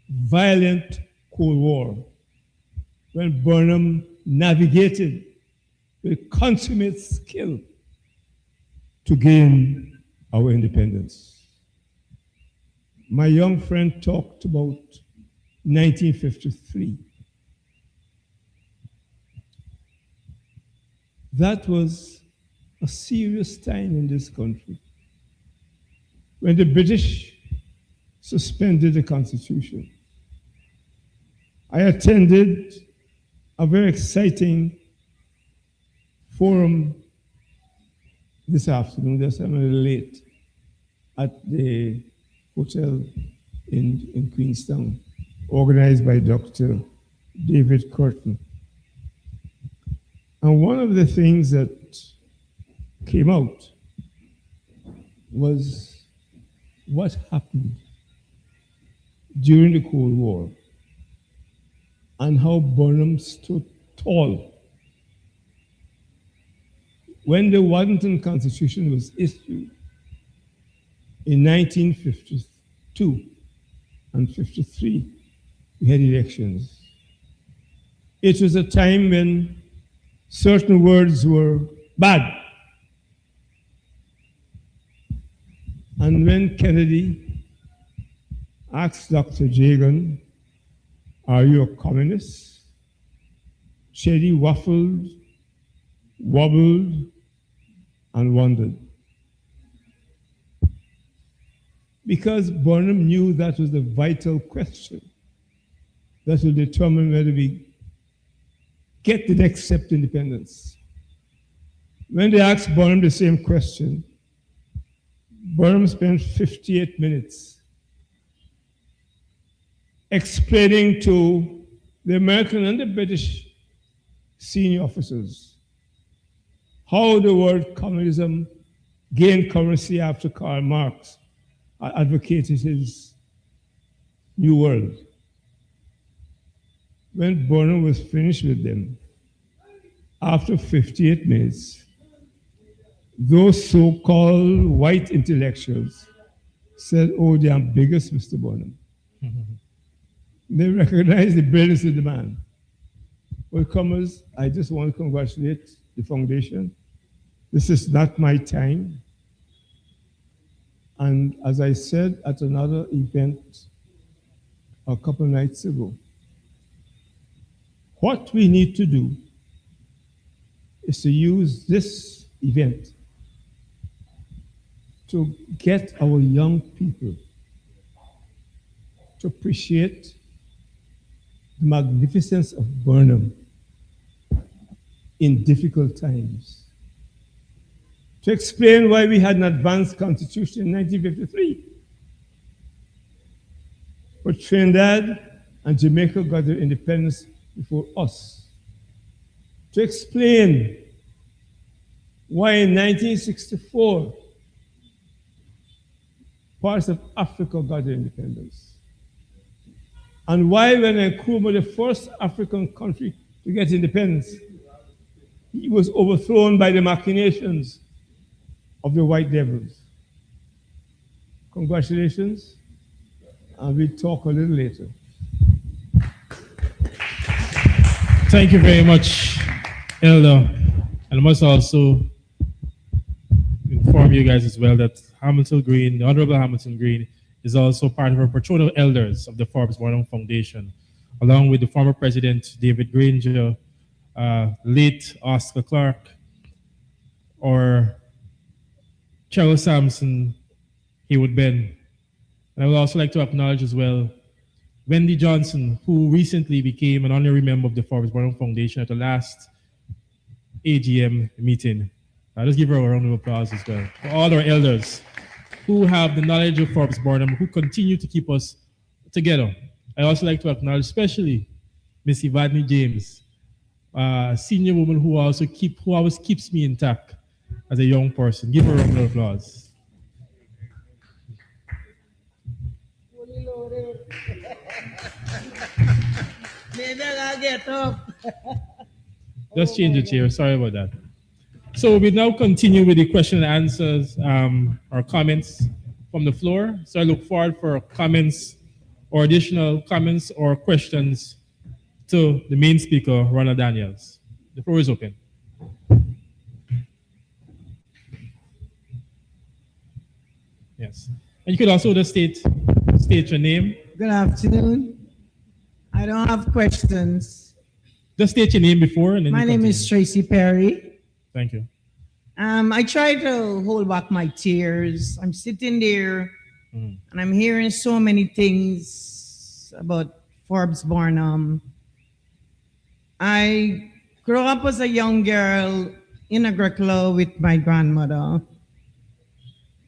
violent Cold War when Burnham navigated with consummate skill to gain our independence. My young friend talked about 1953. That was a serious time in this country when the British suspended the Constitution. I attended a very exciting forum this afternoon, just I'm a little late, at the hotel in Queenstown, organized by Dr. David Curtin. And one of the things that came out was what happened during the Cold War and how Burnham stood tall. When the Waddington Constitution was issued in 1952 and 53, we had elections. It was a time when certain words were bad. And when Kennedy asked Dr. Jagan, "Are you a communist?" Chetty waffled, wobbled, and wondered. Because Burnham knew that was the vital question that will determine whether we get the next step to independence. When they asked Burnham the same question, Burnham spent 58 minutes explaining to the American and the British senior officers how the word communism gained currency after Karl Marx advocated his New World. When Burnham was finished with them, after 58 minutes, those so-called white intellectuals said, "Oh, they are biggest, Mr. Burnham." They recognized the brilliance of the man. Welcomers, I just want to congratulate the foundation. This is not my time. And as I said at another event a couple nights ago, what we need to do is to use this event to get our young people to appreciate the magnificence of Burnham in difficult times, to explain why we had an advanced constitution in 1953, but Trinidad and Jamaica got their independence before us, to explain why in 1964 parts of Africa got their independence, and why when Nkrumah, the first African country to get independence, he was overthrown by the machinations of the white devils. Congratulations, and we'll talk a little later. Thank you very much, Elder. And I must also inform you guys as well that Hamilton Green, the Honorable Hamilton Green, is also part of our patronal elders of the Forbes Burnham Foundation, along with the former president, David Granger, late Oscar Clark, or Cheryl Sampson, Haywood Ben. And I would also like to acknowledge as well Wendy Johnson, who recently became an honorary member of the Forbes Burnham Foundation at the last AGM meeting. Let's give her a round of applause as well. For all our elders who have the knowledge of Forbes Burnham, who continue to keep us together. I also like to acknowledge especially Miss Evadne James, a senior woman who always keeps me intact as a young person. Give her a round of applause. Maybe I'll get up. Just change the chair. Sorry about that. So we now continue with the question and answers or comments from the floor. So I look forward for comments or additional comments or questions to the main speaker, Ronald Daniels. The floor is open. Yes. And you could also just state your name. Good afternoon. I don't have questions. Just state your name before and then My you name continue. is Tracy Perry. Thank you. I try to hold back my tears. I'm sitting there and I'm hearing so many things about Forbes Burnham. I grew up as a young girl in Agricola with my grandmother.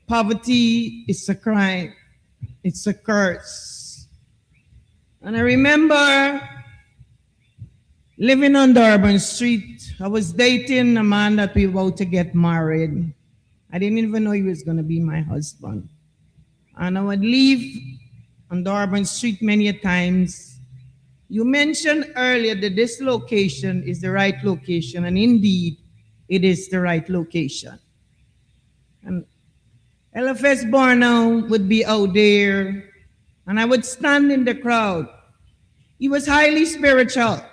Poverty is a crime. It's a curse. And I remember living on Durban Street. I was dating a man that we were about to get married. I didn't even know he was going to be my husband. And I would leave on Durban Street many times. You mentioned earlier that this location is the right location, and indeed, it is the right location. And LFS Burnham would be out there, and I would stand in the crowd. He was highly spiritual.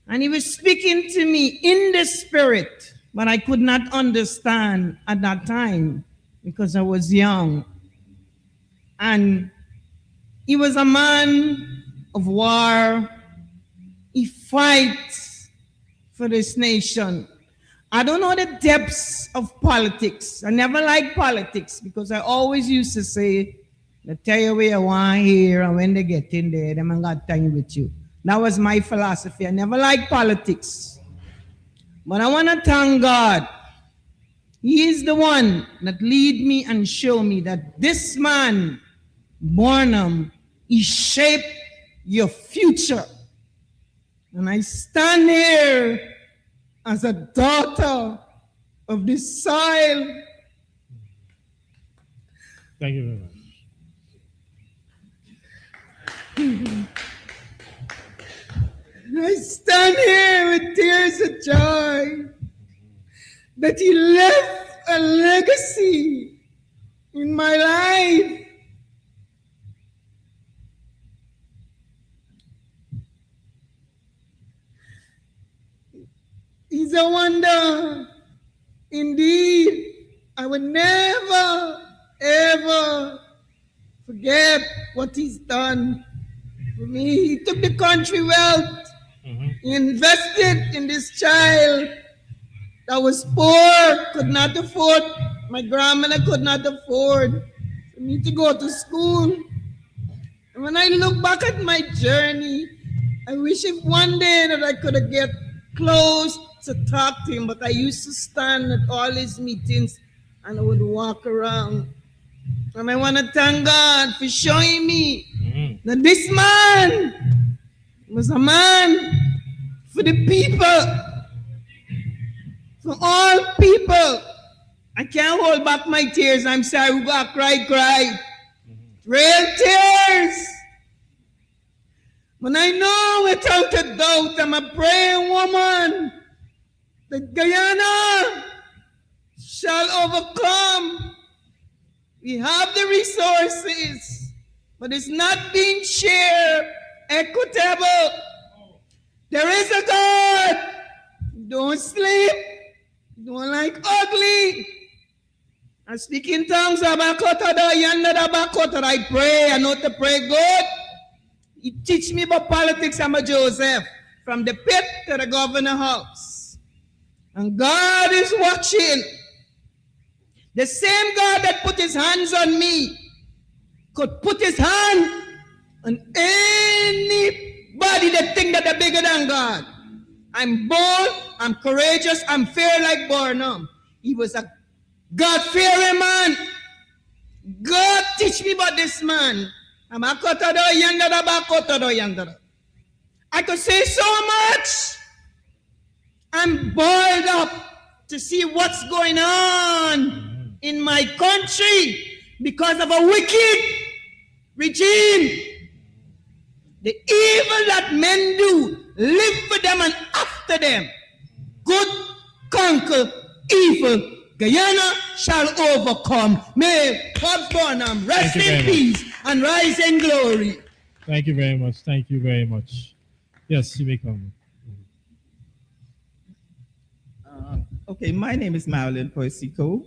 And he was speaking to me in the spirit, but I could not understand at that time because I was young. And he was a man of war. He fights for this nation. I don't know the depths of politics. I never liked politics because I always used to say, they tell you where you want here, and when they get in there, they ain't got time with you. That was my philosophy. I never liked politics. But I want to thank God. He is the one that lead me and show me that this man, Burnham, he shaped your future. And I stand here as a daughter of this soil. Thank you very much. I stand here with tears of joy that he left a legacy in my life. He's a wonder. Indeed, I would never, ever forget what he's done for me. He took the country wealth. He invested in this child that was poor, could not afford. My grandmother could not afford for me to go to school. And when I look back at my journey, I wish if one day that I could have get close to talk to him, but I used to stand at all his meetings and I would walk around. And I want to thank God for showing me that this man was a man for the people, for all people. I can't hold back my tears. I'm sorry, we got cry. Real tears. But I know without a doubt I'm a praying woman that Guyana shall overcome. We have the resources, but it's not being shared equitable. There is a God. Don't sleep. Don't like ugly. I speak in tongues. I pray. I know to pray good. He teach me about politics. I'm a Joseph. From the pit to the governor house. And God is watching. The same God that put his hands on me could put his hand on anybody that think that they're bigger than God. I'm bold, I'm courageous, I'm fair like Burnham. He was a God-fearing man. God teach me about this man. I could say so much. I'm boiled up to see what's going on in my country because of a wicked regime. The evil that men do, live for them and after them. Good conquer evil. Guyana shall overcome. May God Burnham rest in peace and rise in glory. Thank you very much. Thank you very much. Yes, you may come. Okay, my name is Marilyn Persico,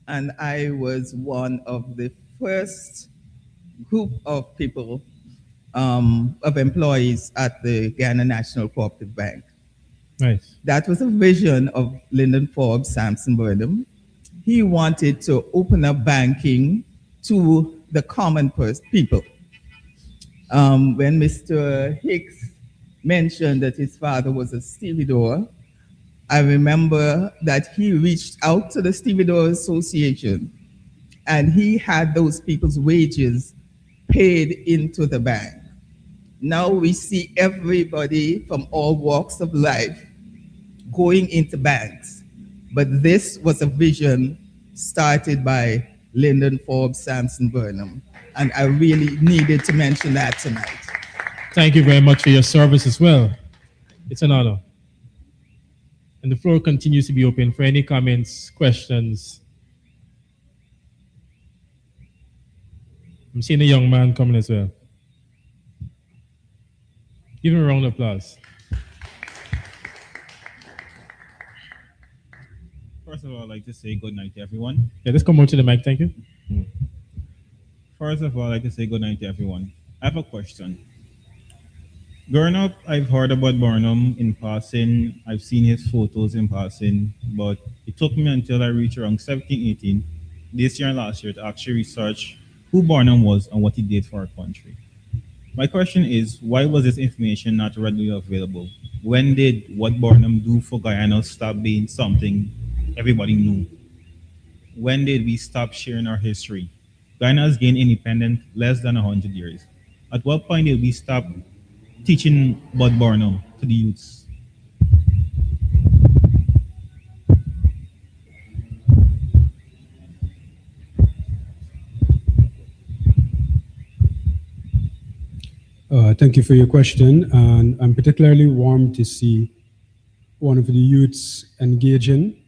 and I was one of the first group of people, of employees at the Ghana National Cooperative Bank. Nice. That was a vision of Lyndon Forbes Sampson Burnham. He wanted to open up banking to the common people. When Mr. Hicks mentioned that his father was a stevedore, I remember that he reached out to the Stevedore Association and he had those people's wages paid into the bank. Now we see everybody from all walks of life going into banks. But this was a vision started by Lyndon Forbes Sampson Burnham. And I really needed to mention that tonight. Thank you very much for your service as well. It's an honor. And the floor continues to be open for any comments, questions. I'm seeing a young man coming as well. Give him a round of applause. First of all, I'd like to say good night to everyone. Yeah, let's come over to the mic, thank you. First of all, I'd like to say good night to everyone. I have a question. Growing up, I've heard about Burnham in passing. I've seen his photos in passing, but it took me until I reached around 17, 18, this year and last year, to actually research who Burnham was and what he did for our country. My question is, why was this information not readily available? When did what Burnham do for Guyana stop being something everybody knew? When did we stop sharing our history? Guyana has gained independence less than 100 years. At what point did we stop teaching about Burnham to the youths? Thank you for your question, and I'm particularly warmed to see one of the youths engaging.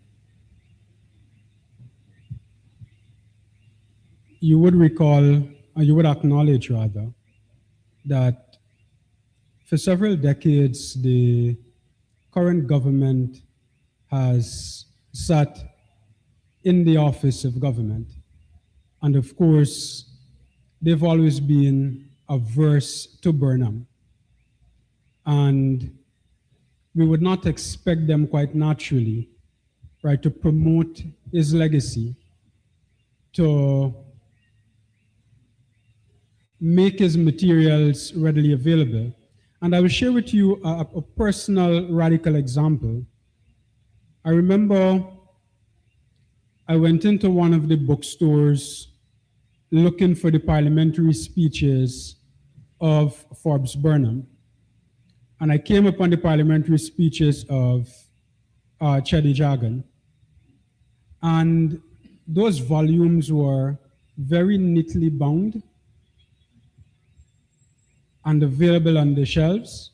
You would recall, or you would acknowledge rather, that for several decades, the current government has sat in the office of government And of course, they've always been averse to Burnham. And we would not expect them quite naturally, right, to promote his legacy, to make his materials readily available. And I will share with you a personal radical example. I remember I went into one of the bookstores looking for the parliamentary speeches of Forbes Burnham. And I came upon the parliamentary speeches of Chedi Jagan. And those volumes were very neatly bound and available on the shelves.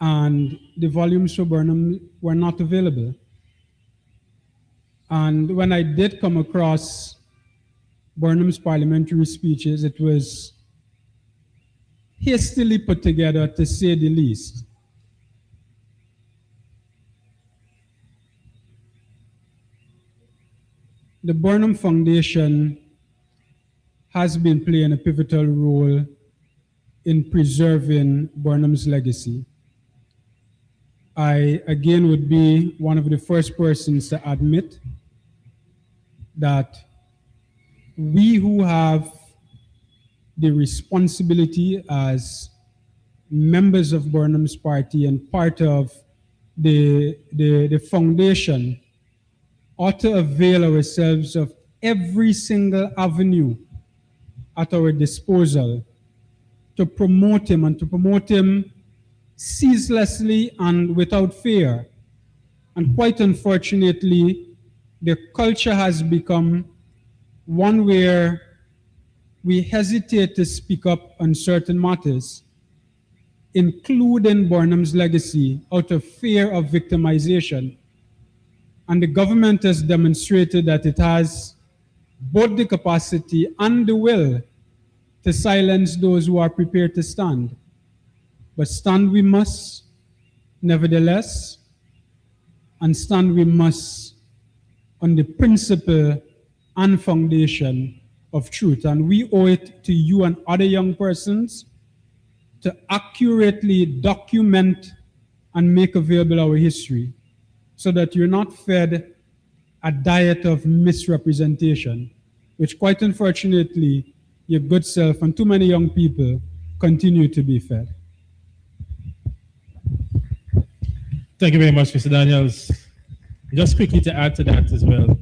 And the volumes for Burnham were not available. And when I did come across Burnham's parliamentary speeches, it was hastily put together, to say the least. The Burnham Foundation has been playing a pivotal role in preserving Burnham's legacy. I, again, would be one of the first persons to admit that we who have the responsibility as members of Burnham's party and part of the foundation ought to avail ourselves of every single avenue at our disposal to promote him, and to promote him ceaselessly and without fear. And quite unfortunately, the culture has become one where we hesitate to speak up on certain matters, including Burnham's legacy, out of fear of victimization. And the government has demonstrated that it has both the capacity and the will to silence those who are prepared to stand. But stand we must, nevertheless, and stand we must on the principle and foundation of truth. And we owe it to you and other young persons to accurately document and make available our history, so that you're not fed a diet of misrepresentation, which quite unfortunately your good self and too many young people continue to be fed. Thank you very much, Mr. Daniels. Just quickly to add to that as well,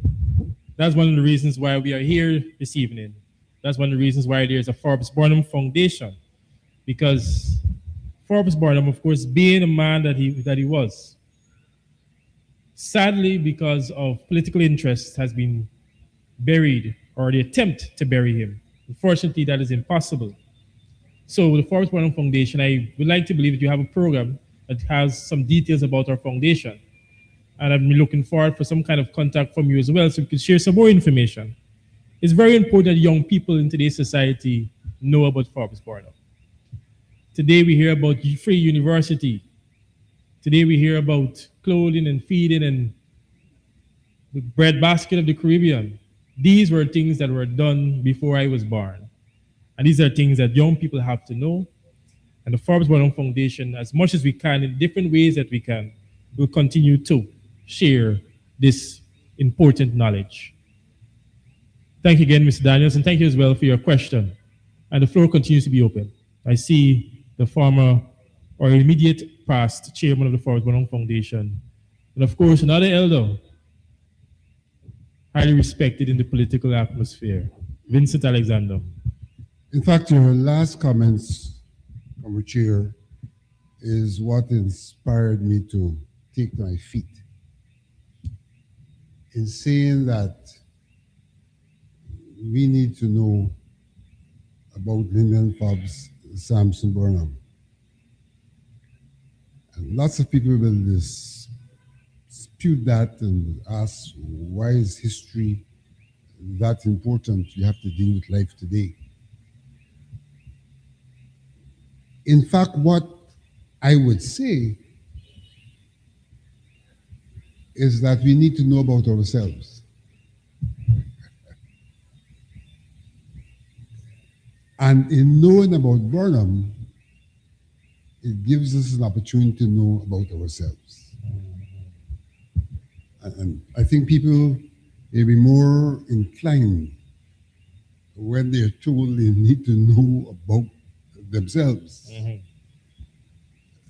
that's one of the reasons why we are here this evening. That's one of the reasons why there's a Forbes Burnham Foundation, because Forbes Burnham, of course, being a man that he was, sadly, because of political interest, has been buried, or the attempt to bury him. Unfortunately, that is impossible. So the Forbes Burnham Foundation, I would like to believe that you have a program that has some details about our foundation. And I'm looking forward for some kind of contact from you as well, so we could share some more information. It's very important that young people in today's society know about Forbes Burnham. Today we hear about free university. Today we hear about clothing and feeding and the breadbasket of the Caribbean. These were things that were done before I was born. And these are things that young people have to know. And the Forbes Burnham Foundation, as much as we can, in different ways that we can, will continue to share this important knowledge. Thank you again, Mr. Daniels, and thank you as well for your question. And the floor continues to be open. I see the former or immediate past chairman of the Forbes Burnham Foundation, and of course another elder, highly respected in the political atmosphere, Vincent Alexander. In fact, your last comments, our chair, is what inspired me to take to my feet. In saying that we need to know about Lyndon Forbes Sampson Burnham. And lots of people will dispute that and ask, why is history that important? You have to deal with life today. In fact, what I would say is that we need to know about ourselves. And in knowing about Burnham, it gives us an opportunity to know about ourselves. And I think people may be more inclined when they're told they need to know about themselves,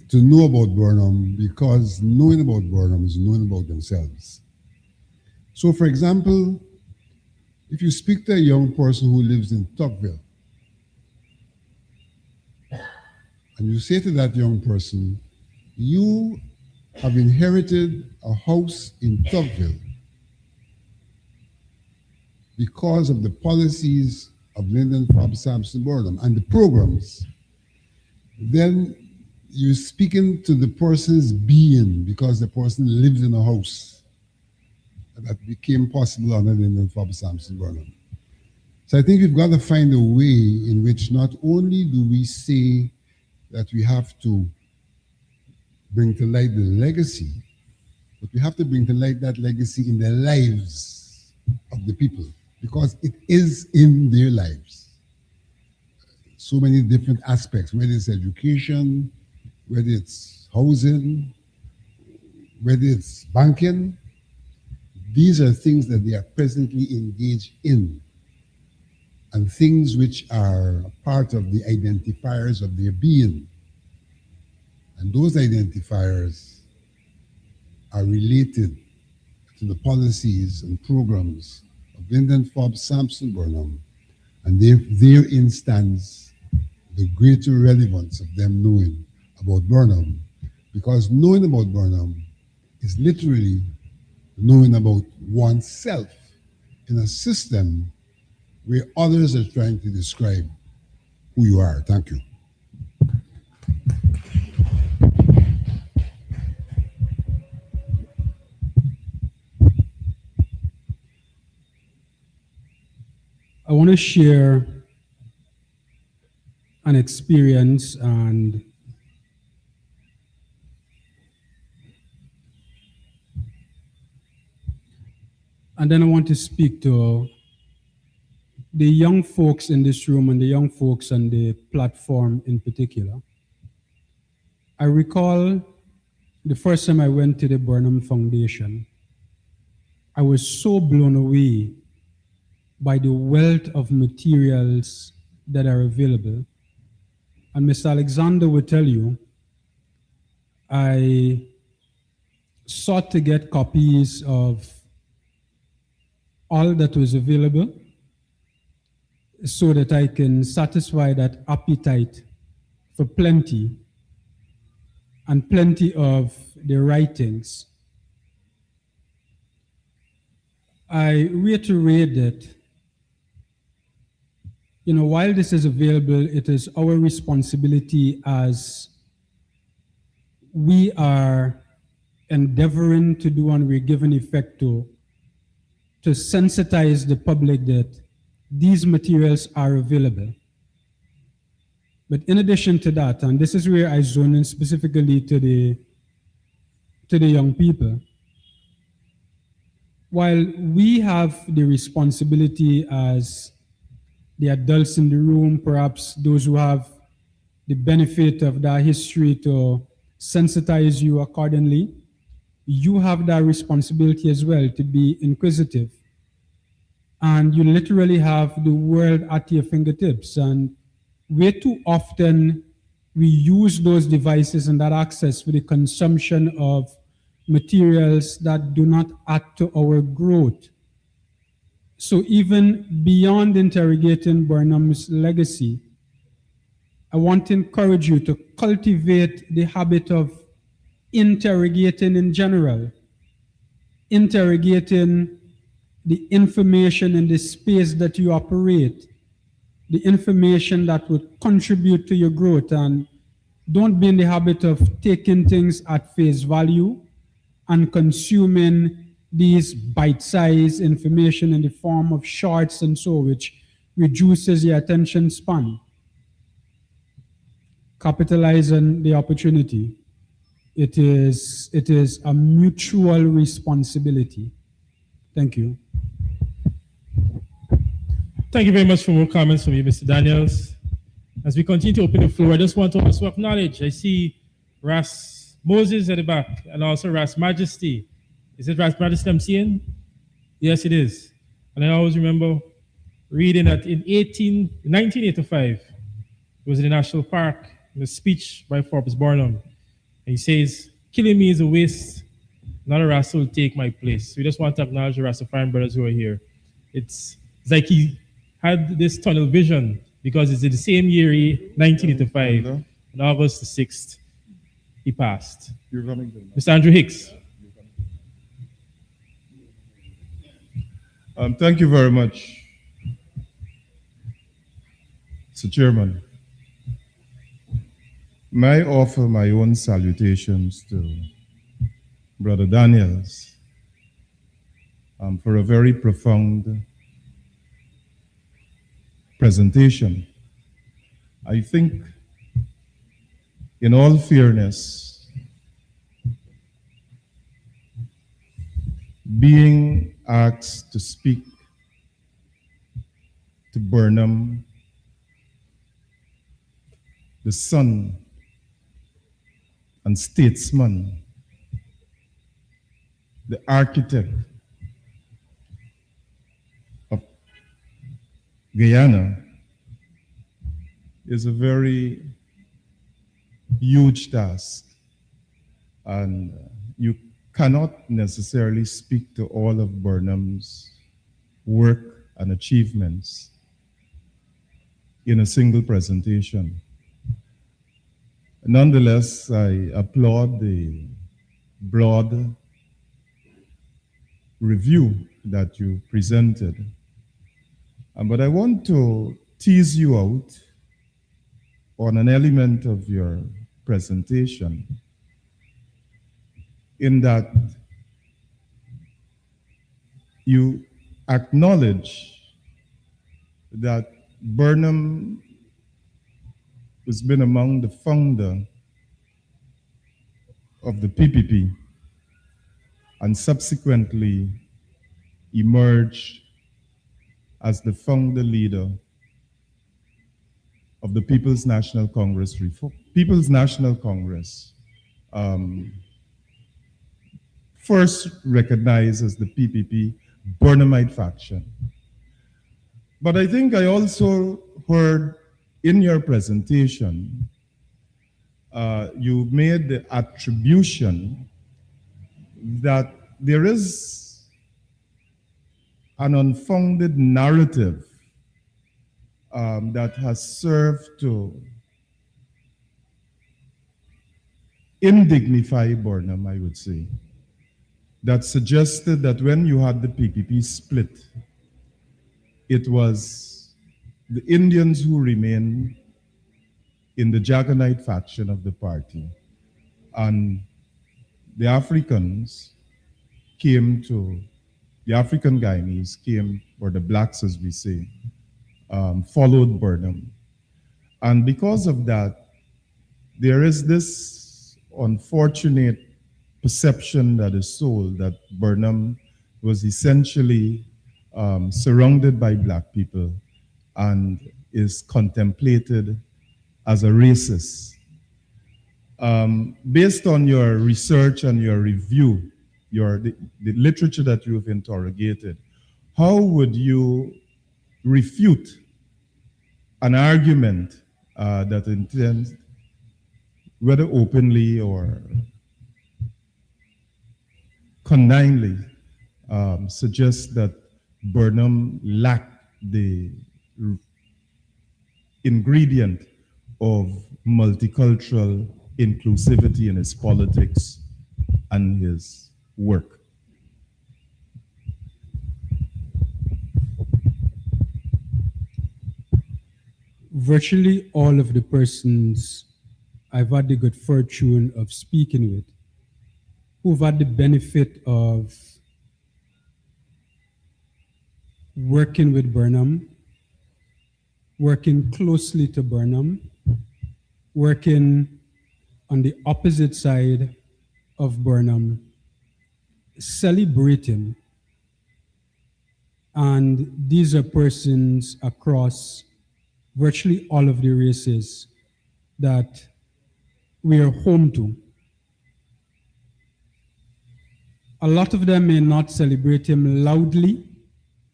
to know about Burnham, because knowing about Burnham is knowing about themselves. So, for example, if you speak to a young person who lives in Tocqueville, and you say to that young person, you have inherited a house in Tocqueville because of the policies of Lyndon Fobb Sampson Burnham and the programs, then you're speaking to the person's being because the person lives in a house that became possible under Lyndon Fobb Sampson Burnham. So I think we've got to find a way in which not only do we say that we have to bring to light the legacy, but we have to bring to light that legacy in the lives of the people, because it is in their lives. So many different aspects, whether it's education, whether it's housing, whether it's banking, these are things that they are presently engaged in, and things which are part of the identifiers of their being. And those identifiers are related to the policies and programs of Lyndon Fobb Sampson Burnham, and therein stands the greater relevance of them knowing about Burnham, because knowing about Burnham is literally knowing about oneself in a system where others are trying to describe who you are. Thank you. I want to share an experience and then I want to speak to the young folks in this room and the young folks on the platform in particular. I recall the first time I went to the Burnham Foundation, I was so blown away by the wealth of materials that are available. And Mr. Alexander will tell you, I sought to get copies of all that was available so that I can satisfy that appetite for plenty and plenty of the writings. I reiterate that, while this is available, it is our responsibility as we are endeavoring to do and we're giving effect to sensitize the public that these materials are available. But in addition to that, and this is where I zone in specifically to the young people, while we have the responsibility as the adults in the room, perhaps those who have the benefit of that history to sensitize you accordingly, you have that responsibility as well to be inquisitive. And you literally have the world at your fingertips. And way too often we use those devices and that access for the consumption of materials that do not add to our growth. So even beyond interrogating Burnham's legacy, I want to encourage you to cultivate the habit of interrogating in general, interrogating the information in the space that you operate, the information that would contribute to your growth, and don't be in the habit of taking things at face value and consuming these bite-sized information in the form of shorts and so, which reduces your attention span. Capitalize on the opportunity. It is a mutual responsibility. Thank you. Thank you very much for more comments from you, Mr. Daniels. As we continue to open the floor, I just want to also acknowledge, I see Ras Moses at the back and also Ras Majesty. Is it Ras Majesty I'm seeing? Yes, it is. And I always remember reading that in 1985, it was in the National Park, in a speech by Forbes Burnham. And he says, killing me is a waste, not a Rasta will take my place. We just want to acknowledge the Rastafarian brothers who are here. It's like he had this tunnel vision because it's in the same year, 1985, on August the 6th, he passed. Mr. Andrew Hicks. Thank you very much, Mr. Chairman. May I offer my own salutations to Brother Daniels for a very profound presentation. I think, in all fairness, being asked to speak to Burnham, the son and statesman, the architect of Guyana, is a very huge task, and you cannot necessarily speak to all of Burnham's work and achievements in a single presentation. Nonetheless, I applaud the broad review that you presented. But I want to tease you out on an element of your presentation, in that you acknowledge that Burnham has been among the founder of the PPP and subsequently emerged as the founder leader of the People's National Congress People's National Congress, first recognized as the PPP Burnhamite faction. But I think I also heard in your presentation, you made the attribution that there is an unfounded narrative that has served to indignify Burnham, I would say, that suggested that when you had the PPP split, it was the Indians who remained in the Jaganite faction of the party, and the Africans came to, the African Guyanese came, or the blacks as we say, followed Burnham. And because of that, there is this unfortunate perception that is sold that Burnham was essentially surrounded by black people and is contemplated as a racist. Based on your research and your review, the literature that you've interrogated, how would you refute an argument that intends, whether openly or connignly, suggests that Burnham lacked the ingredient of multicultural inclusivity in his politics and his work? Virtually all of the persons I've had the good fortune of speaking with, who've had the benefit of working with Burnham, working closely to Burnham, working on the opposite side of Burnham, celebrating. And these are persons across virtually all of the races that we are home to. A lot of them may not celebrate him loudly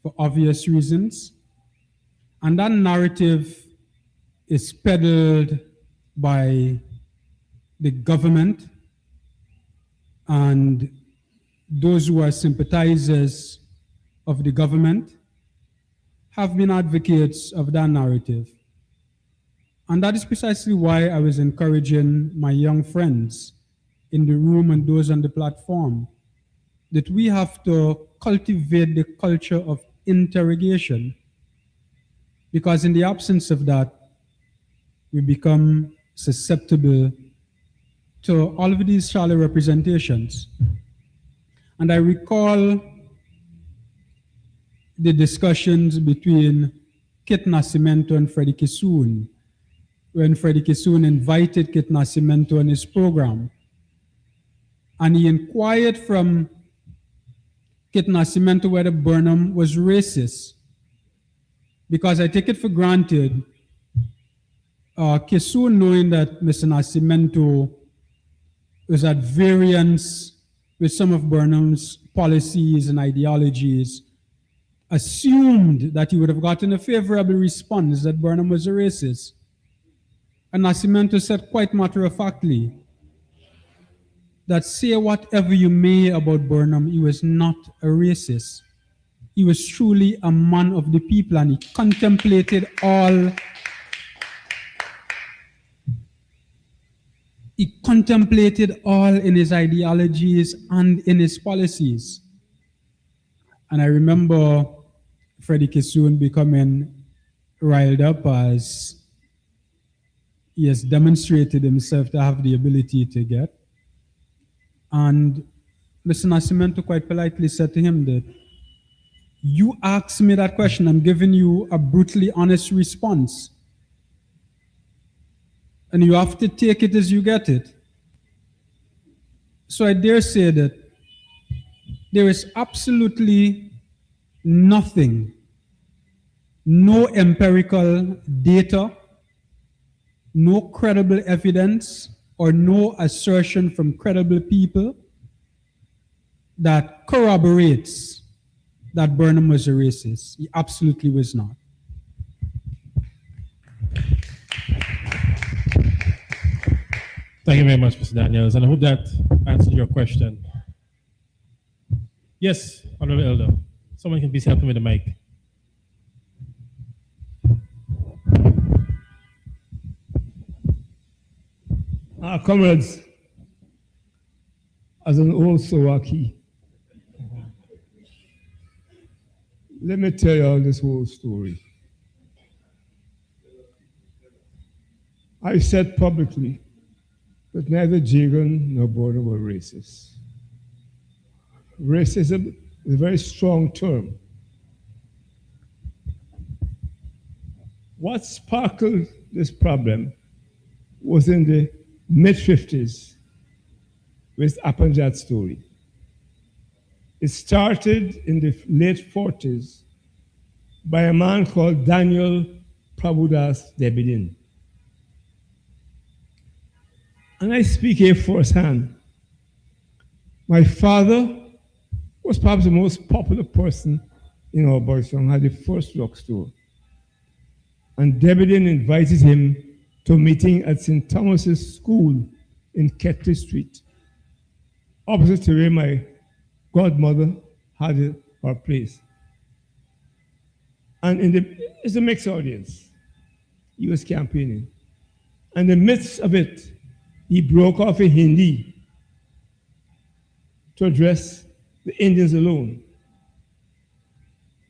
for obvious reasons, and that narrative is peddled by the government and those who are sympathizers of the government have been advocates of that narrative. And that is precisely why I was encouraging my young friends in the room and those on the platform that we have to cultivate the culture of interrogation, because in the absence of that, we become susceptible to all of these shallow representations. And I recall the discussions between Kit Nascimento and Freddie Kissoon, when Freddie Kissoon invited Kit Nascimento on his program. And he inquired from Kit Nascimento whether Burnham was racist, because I take it for granted, Kissoon, knowing that Mr. Nascimento was at variance with some of Burnham's policies and ideologies, assumed that he would have gotten a favorable response that Burnham was a racist. And Nascimento said quite matter-of-factly that say whatever you may about Burnham, he was not a racist. He was truly a man of the people, and he contemplated all in his ideologies and in his policies. And I remember Freddie Kissoon becoming riled up as he has demonstrated himself to have the ability to get. And Mr. Nascimento quite politely said to him that, you asked me that question, I'm giving you a brutally honest response. And you have to take it as you get it. So I dare say that there is absolutely nothing, no empirical data, no credible evidence, or no assertion from credible people that corroborates that Burnham was a racist. He absolutely was not. Thank you very much, Mr. Daniels, and I hope that answered your question. Yes, Honorable Elder. Someone can please help me with the mic. Comrades, as an old Sowaki, let me tell you all this whole story. I said publicly that neither Jagan nor Burnham were racist. Racism is a very strong term. What sparkled this problem was in the mid-50s with Apanjat's story. It started in the late 40s by a man called Daniel Prabhudas Debedin. And I speak here firsthand. My father was perhaps the most popular person in our Boystown, had the first drugstore. And Debedin invited him to a meeting at St. Thomas's School in Ketley Street, opposite to where my godmother had her place. And it's a mixed audience. He was campaigning. And in the midst of it, he broke off in Hindi to address the Indians alone.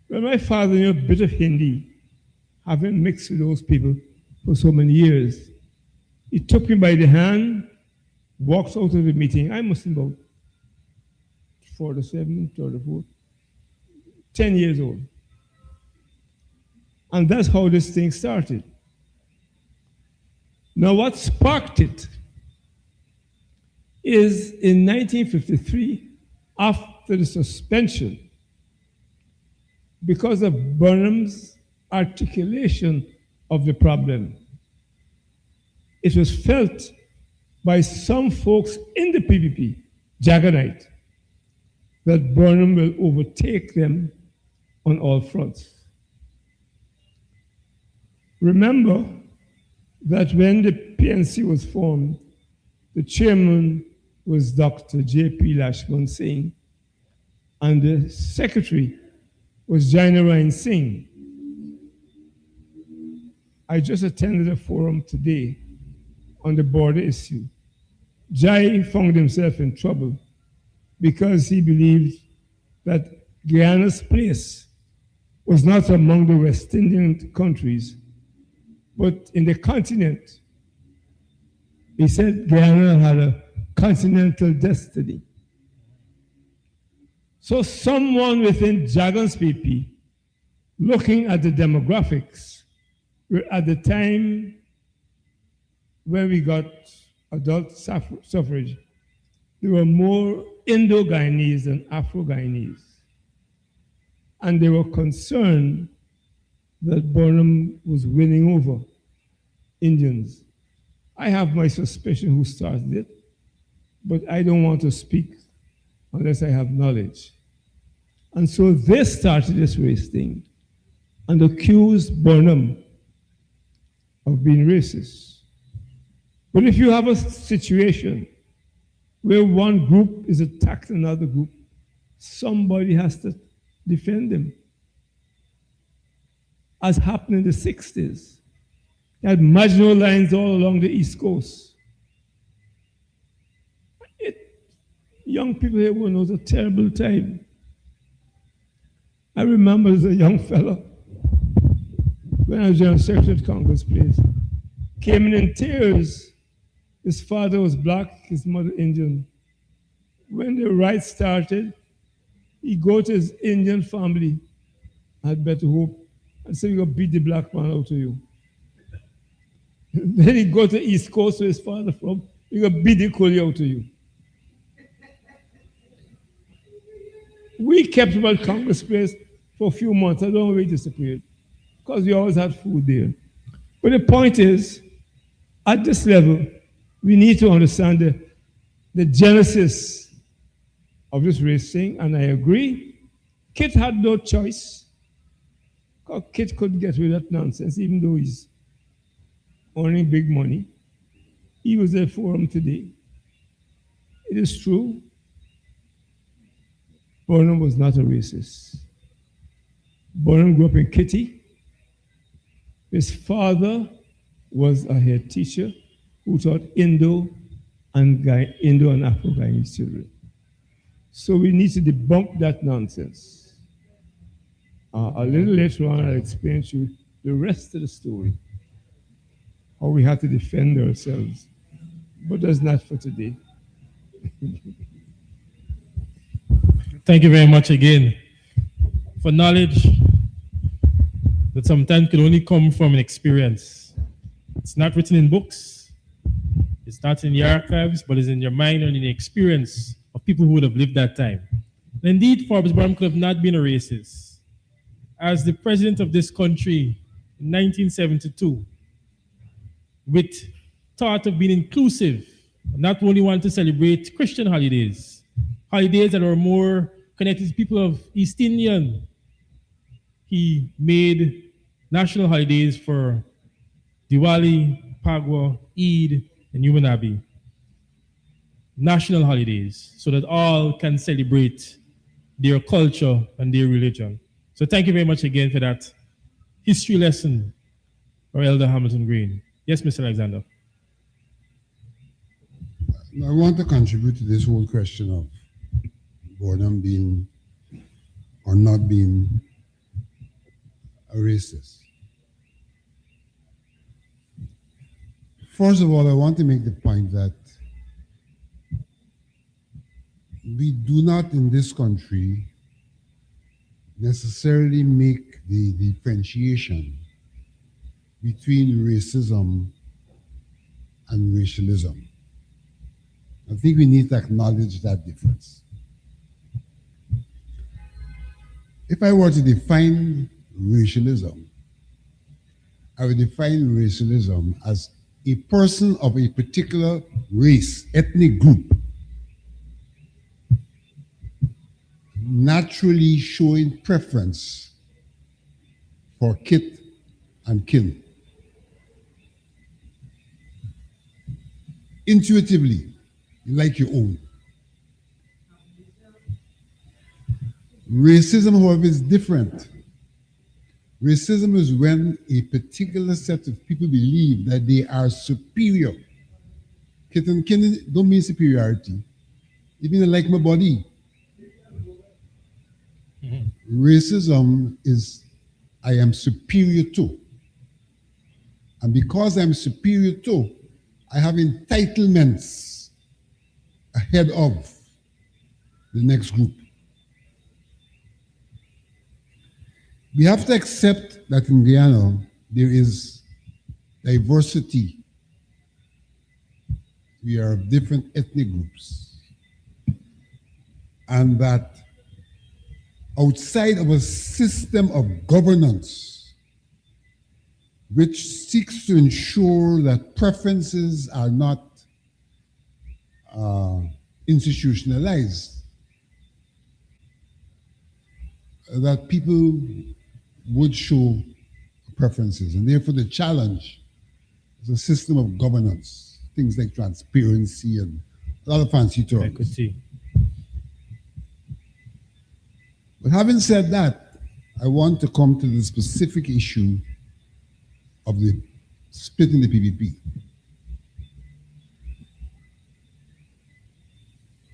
Well, my father knew a bit of Hindi, having mixed with those people for so many years. He took me by the hand, walked out of the meeting. I must have been about 47, 34, 10 years old. And that's how this thing started. Now, what sparked it is in 1953, after the suspension, because of Burnham's articulation of the problem. It was felt by some folks in the PPP, Jaganite, that Burnham will overtake them on all fronts. Remember that when the PNC was formed, the chairman was Dr. J.P. Lashman Singh, and the secretary was Jainarayan Singh. I just attended a forum today on the border issue. Jai found himself in trouble because he believed that Guyana's place was not among the West Indian countries, but in the continent. He said Guyana had a continental destiny. So someone within Jagan's PP, looking at the demographics, at the time when we got adult suffrage, there were more Indo-Guyanese than Afro-Guyanese. And they were concerned that Burnham was winning over Indians. I have my suspicion who started it, but I don't want to speak unless I have knowledge. And so they started this race thing and accused Burnham of being racist. But if you have a situation where one group is attacked another group, somebody has to defend them. As happened in the 60s. You had Maginot Lines all along the East Coast. Young people here will know it was a terrible time. I remember as a young fellow, when I was General Secretary at Congress Place, came in tears. His father was black, his mother Indian. When the riot started, he go to his Indian family, I had better hope, and say, we're going to beat the black man out of you. Then he go to East Coast where his father from, we're going to beat the coolie out of you. We kept him at Congress Place for a few months. I don't know where he disappeared, because we always had food there. But the point is, at this level, we need to understand the genesis of this race thing, and I agree. Kit had no choice, because Kit couldn't get rid of that nonsense, even though he's earning big money. He was at forum today. It is true, Burnham was not a racist. Burnham grew up in Kitty. His father was a head teacher who taught Indo and Afro-Guyanese children. So we need to debunk that nonsense. A little later on, I'll explain to you the rest of the story, how we have to defend ourselves. But that's not for today. Thank you very much again for knowledge that sometimes can only come from an experience. It's not written in books, it's not in the archives, but it's in your mind and in the experience of people who would have lived that time. And indeed, Forbes Burnham could have not been a racist. As the president of this country in 1972, with thought of being inclusive, not only want to celebrate Christian holidays that are more connected to people of East Indian. He made national holidays for Diwali, Pagwa, Eid, and Yumanabi. National holidays, so that all can celebrate their culture and their religion. So thank you very much again for that history lesson, our Elder Hamilton Green. Yes, Mr. Alexander. I want to contribute to this whole question of Burnham being or not being a racist. First of all, I want to make the point that we do not in this country necessarily make the differentiation between racism and racialism. I think we need to acknowledge that difference. If I were to define racialism, I would define racialism as a person of a particular race, ethnic group, naturally showing preference for kith and kin. Intuitively, like your own. Racism, however, is different. Racism is when a particular set of people believe that they are superior. Kith and kin don't mean superiority. It means like my body. Racism is I am superior to. And because I'm superior to, I have entitlements ahead of the next group. We have to accept that in Guyana, there is diversity. We are of different ethnic groups. And that outside of a system of governance, which seeks to ensure that preferences are not institutionalized, that people would show preferences. And therefore the challenge is a system of governance, things like transparency and a lot of fancy terms. Equity. But having said that, I want to come to the specific issue of the split in the PPP.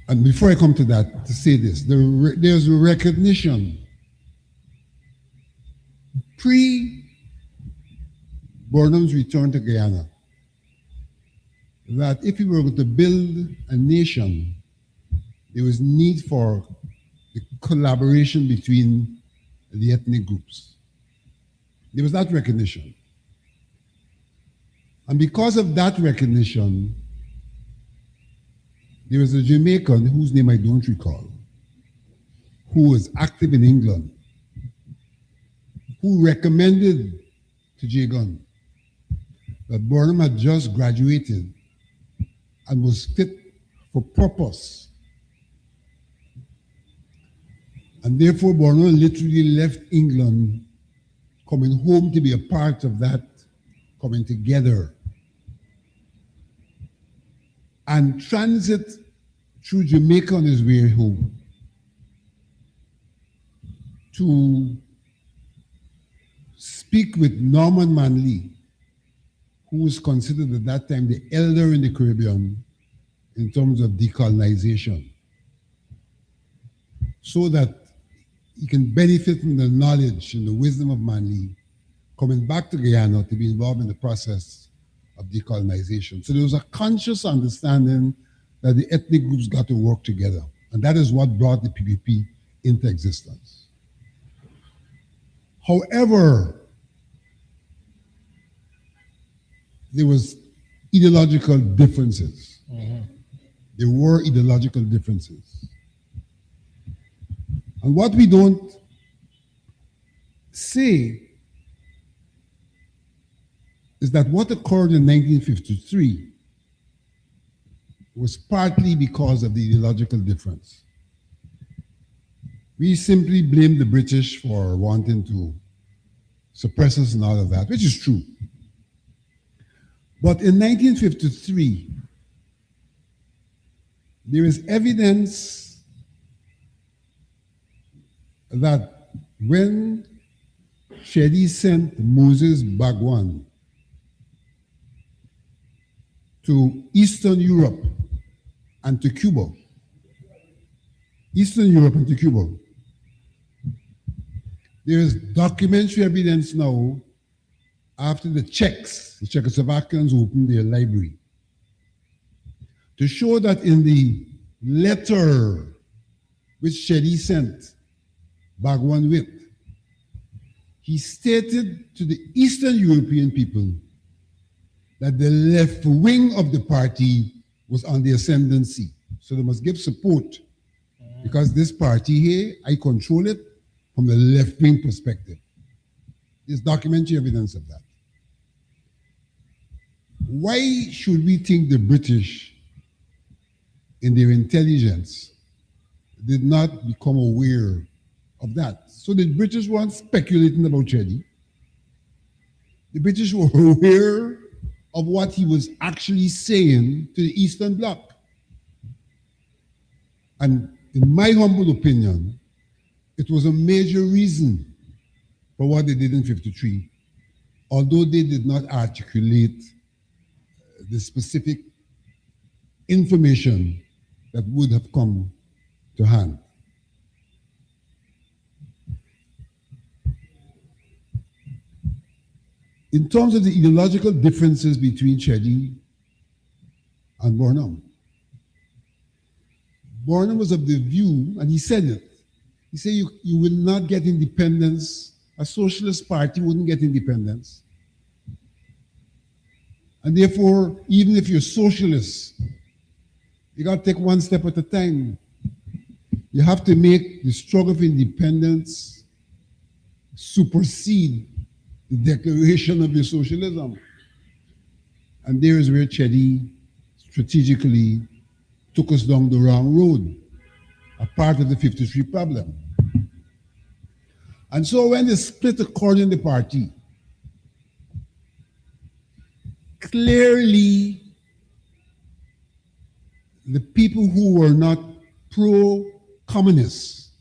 And before I come to that, to say this, there's a recognition pre-Burnham's return to Guyana that if we were going to build a nation, there was need for the collaboration between the ethnic groups. There was that recognition. And because of that recognition, there was a Jamaican whose name I don't recall, who was active in England, who recommended to J. Gunn that Burnham had just graduated and was fit for purpose. And therefore, Burnham literally left England, coming home to be a part of that coming together. And transit through Jamaica on his way home to speak with Norman Manley, who was considered at that time the elder in the Caribbean in terms of decolonization, so that he can benefit from the knowledge and the wisdom of Manley coming back to Guyana to be involved in the process of decolonization. So there was a conscious understanding that the ethnic groups got to work together. And that is what brought the PPP into existence. However, there was ideological differences. There were ideological differences. And what we don't say is that what occurred in 1953 was partly because of the ideological difference. We simply blame the British for wanting to suppress us and all of that, which is true. But in 1953, there is evidence that when Shedi sent Moses Bagwan to Eastern Europe and to Cuba, there is documentary evidence now after the Czechoslovakians opened their library, to show that in the letter which Shedi sent Bagwan with, he stated to the Eastern European people that the left wing of the party was on the ascendancy. So they must give support, because this party here, I control it from the left wing perspective. There's documentary evidence of that. Why should we think the British, in their intelligence, did not become aware of that? So the British weren't speculating about Chedi. The British were aware of what he was actually saying to the Eastern Bloc. And in my humble opinion, it was a major reason for what they did in 53, although they did not articulate the specific information that would have come to hand. In terms of the ideological differences between Chedi and Burnham, Burnham was of the view, and he said it, he said you will not get independence, a socialist party wouldn't get independence. And therefore, even if you're socialist, you got to take one step at a time. You have to make the struggle for independence supersede the declaration of your socialism. And there is where Chedi strategically took us down the wrong road, a part of the 53 problem. And so when the split occurred in the party, clearly the people who were not pro-communists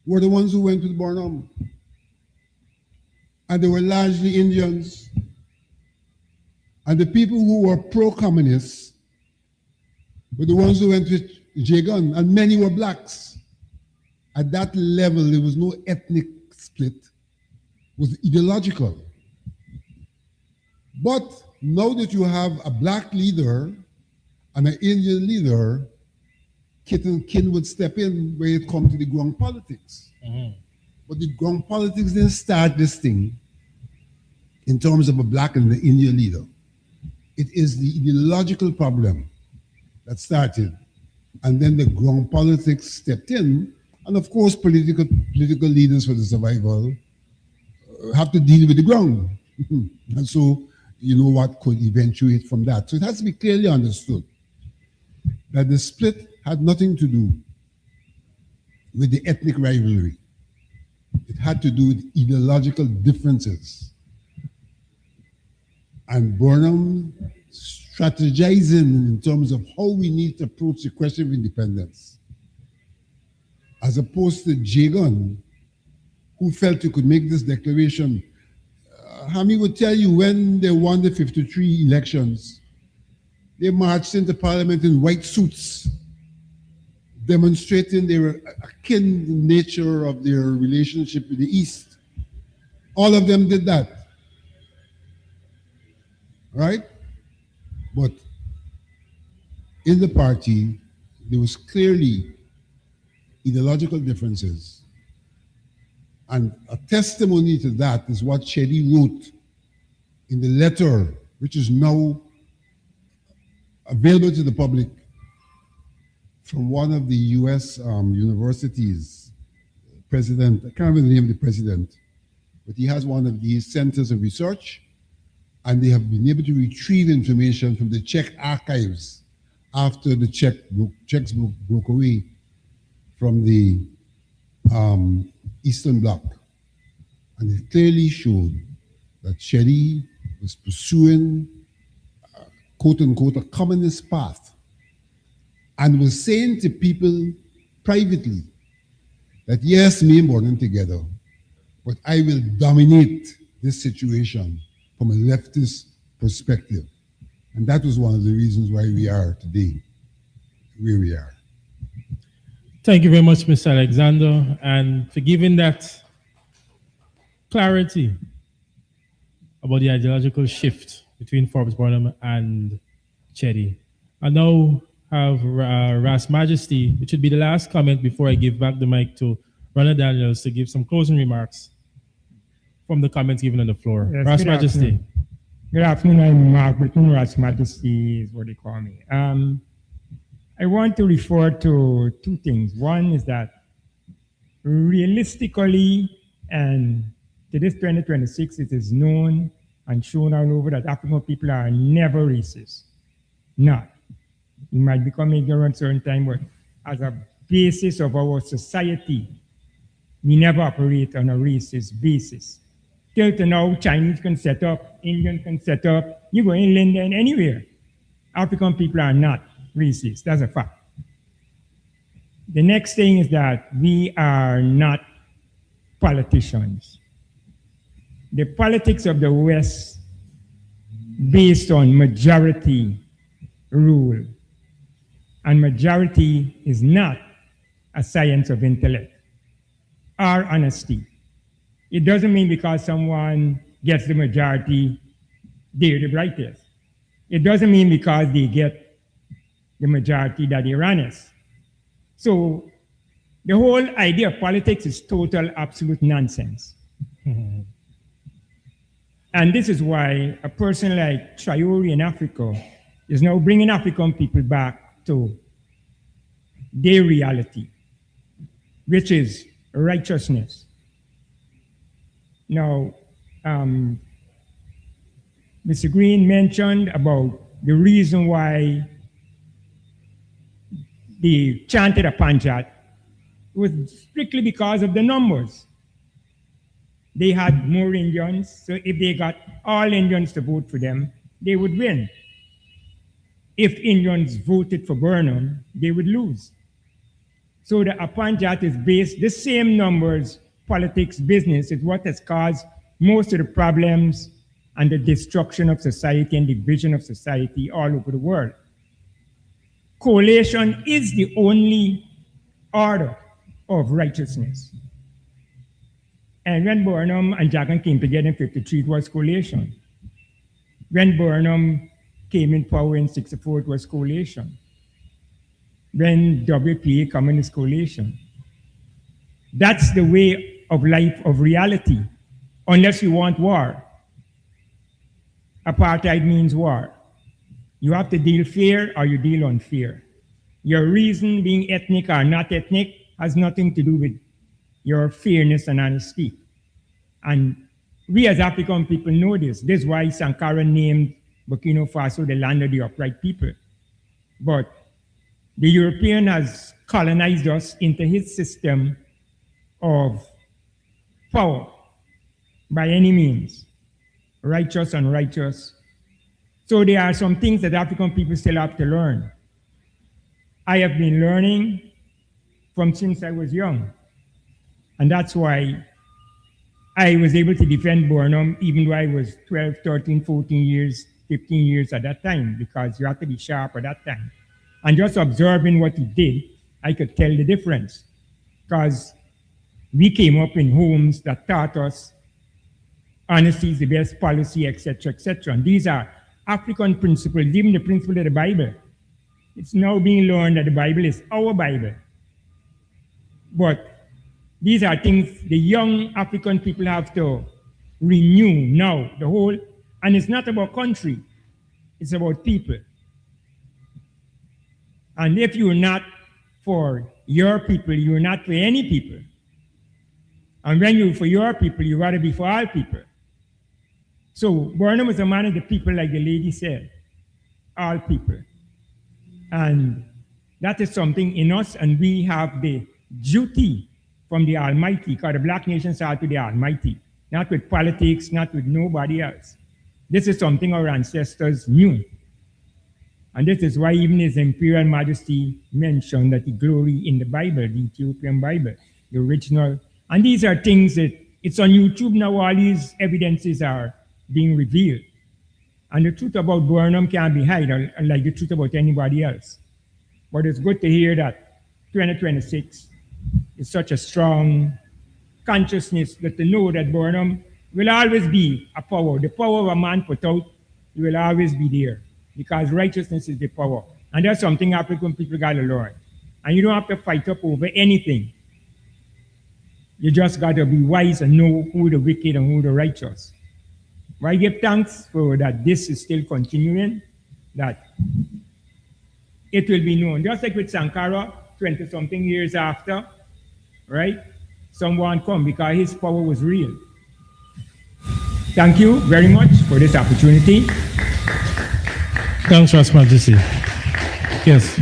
were the ones who went with Burnham. And they were largely Indians. And the people who were pro-communists were the ones who went with Jagan, and many were blacks. At that level, there was no ethnic split. It was ideological. But now that you have a black leader and an Indian leader, kit and kin would step in when it comes to the ground politics. Mm-hmm. But the ground politics didn't start this thing in terms of a black and the Indian leader. It is the ideological problem that started. And then the ground politics stepped in. And of course, political leaders for the survival have to deal with the ground. And so, you know what could eventuate from that. So it has to be clearly understood that the split had nothing to do with the ethnic rivalry. It had to do with ideological differences. And Burnham strategizing in terms of how we need to approach the question of independence, as opposed to Jagan, who felt he could make this declaration. Hami would tell you when they won the 53 elections, they marched into parliament in white suits, demonstrating their akin nature of their relationship with the East. All of them did that, right? But in the party, there was clearly ideological differences. And a testimony to that is what Chedi wrote in the letter, which is now available to the public, from one of the US universities, president, I can't remember the name of the president, but he has one of these centers of research, and they have been able to retrieve information from the Czech archives after the Czechs broke away from the Eastern Bloc. And it clearly showed that Chedi was pursuing, quote unquote, a communist path, and was saying to people privately that yes, me and Burnham together, but I will dominate this situation from a leftist perspective. And that was one of the reasons why we are today where we are. Thank you very much, Mr. Alexander, and for giving that clarity about the ideological shift between Forbes Burnham and Chedi. I now have Ras Majesty, which would be the last comment before I give back the mic to Ronald Daniels to give some closing remarks from the comments given on the floor. Yes, Ras good Majesty. afternoon. Good afternoon, I'm Mark Britton. Ras Majesty is what they call me. I want to refer to two things. One is that realistically, and to this 2026, it is known and shown all over that African people are never racist. Not. We might become ignorant certain time, but as a basis of our society, we never operate on a racist basis. Till to now, Chinese can set up, Indian can set up, you go in London, anywhere. African people are not racist, that's a fact. The next thing is that we are not politicians. The politics of the West, based on majority rule, and majority is not a science of intellect or honesty. It doesn't mean because someone gets the majority, they're the brightest. It doesn't mean because they get the majority that they're honest. So the whole idea of politics is total, absolute nonsense. And this is why a person like Traore in Africa is now bringing African people back to their reality, which is righteousness. Now, Mr. Green mentioned about the reason why they chanted a Panjat. It was strictly because of the numbers. They had more Indians, so if they got all Indians to vote for them, they would win. If Indians voted for Burnham, they would lose. So the Apanjat is based, the same numbers, politics, business is what has caused most of the problems and the destruction of society and division of society all over the world. Coalition is the only order of righteousness. And when Burnham and Jackson came together in 53, it was coalition. When Burnham came in power in 64, it was coalition. When WPA came in, it's coalition. That's the way of life, of reality, unless you want war. Apartheid means war. You have to deal fair or you deal unfair. Your reason being ethnic or not ethnic has nothing to do with your fairness and honesty. And we as African people know this. This is why Sankara named Burkina Faso the land of the upright people. But the European has colonized us into his system of power by any means, righteous, unrighteous. So there are some things that African people still have to learn. I have been learning from since I was young. And that's why I was able to defend Burnham even though I was 12, 13, 14 years, 15 years at that time, because you have to be sharp at that time. And just observing what he did, I could tell the difference. Because we came up in homes that taught us honesty is the best policy, etc., etc. And these are African principles, even the principle of the Bible. It's now being learned that the Bible is our Bible. But these are things the young African people have to renew now, the whole, and it's not about country, it's about people. And if you're not for your people, you're not for any people. And when you're for your people, you gotta be for all people. So Burnham was a man of the people, like the lady said, all people. And that is something in us, and we have the duty from the Almighty, because the black nations are to the Almighty, not with politics, not with nobody else. This is something our ancestors knew. And this is why even His Imperial Majesty mentioned that the glory in the Bible, the Ethiopian Bible, the original. And these are things that, it's on YouTube now, all these evidences are being revealed. And the truth about Burnham can't be hidden, like the truth about anybody else. But it's good to hear that 2026 is such a strong consciousness that to know that Burnham will always be a power. The power of a man put out, it will always be there, because righteousness is the power. And that's something African people got to learn. And you don't have to fight up over anything. You just got to be wise and know who the wicked and who the righteous. I give thanks for that this is still continuing, that it will be known. Just like with Sankara, 20-something years after, right? Someone come because his power was real. Thank you very much for this opportunity. Thanks, Your Majesty. Yes.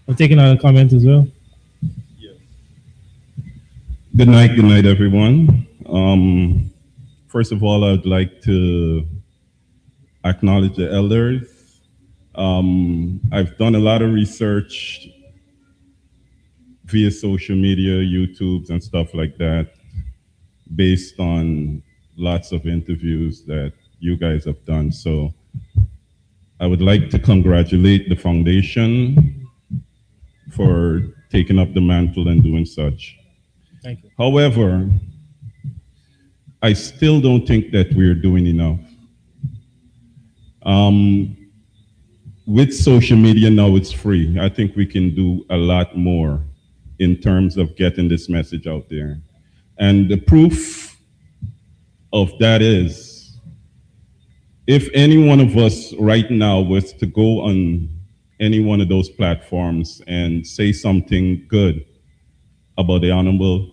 I'm taking another comment as well. Good night, everyone. First of all, I'd like to acknowledge the elders. I've done a lot of research via social media, YouTubes, and stuff like that, based on lots of interviews that you guys have done. So I would like to congratulate the foundation for taking up the mantle and doing such. Thank you. However, I still don't think that we're doing enough. With social media now, it's free. I think we can do a lot more in terms of getting this message out there. And the proof of that is, if any one of us right now was to go on any one of those platforms and say something good about the Honorable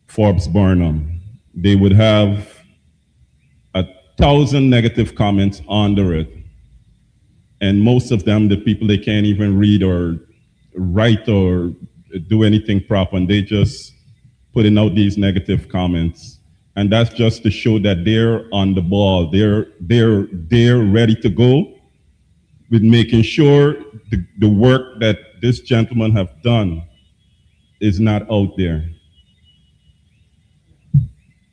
Forbes Burnham, they would have 1,000 negative comments under it. And most of them, the people, they can't even read or write or do anything proper, and they just putting out these negative comments. And that's just to show that they're on the ball. They're ready to go with making sure the work that this gentleman have done is not out there.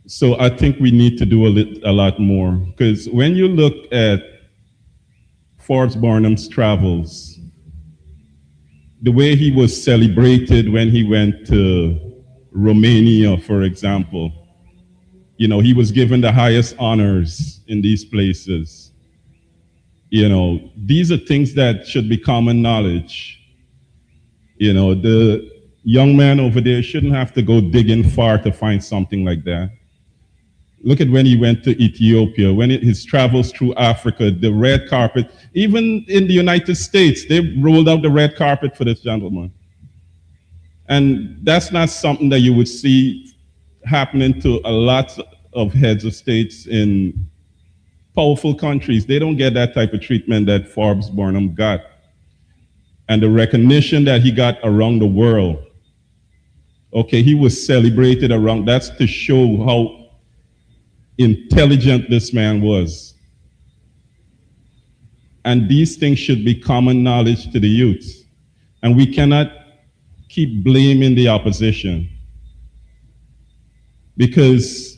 So I think we need to do a lot more, because when you look at Forbes Burnham's travels, the way he was celebrated when he went to Romania, for example, you know, he was given the highest honors in these places. You know, these are things that should be common knowledge. You know, the young man over there shouldn't have to go digging far to find something like that. Look at when he went to Ethiopia, when his travels through Africa, the red carpet, even in the United States, they rolled out the red carpet for this gentleman. And that's not something that you would see happening to a lot of heads of states in powerful countries. They don't get that type of treatment that Forbes Burnham got. And the recognition that he got around the world. Okay, he was celebrated around, that's to show how intelligent this man was. And these things should be common knowledge to the youth. And we cannot keep blaming the opposition, because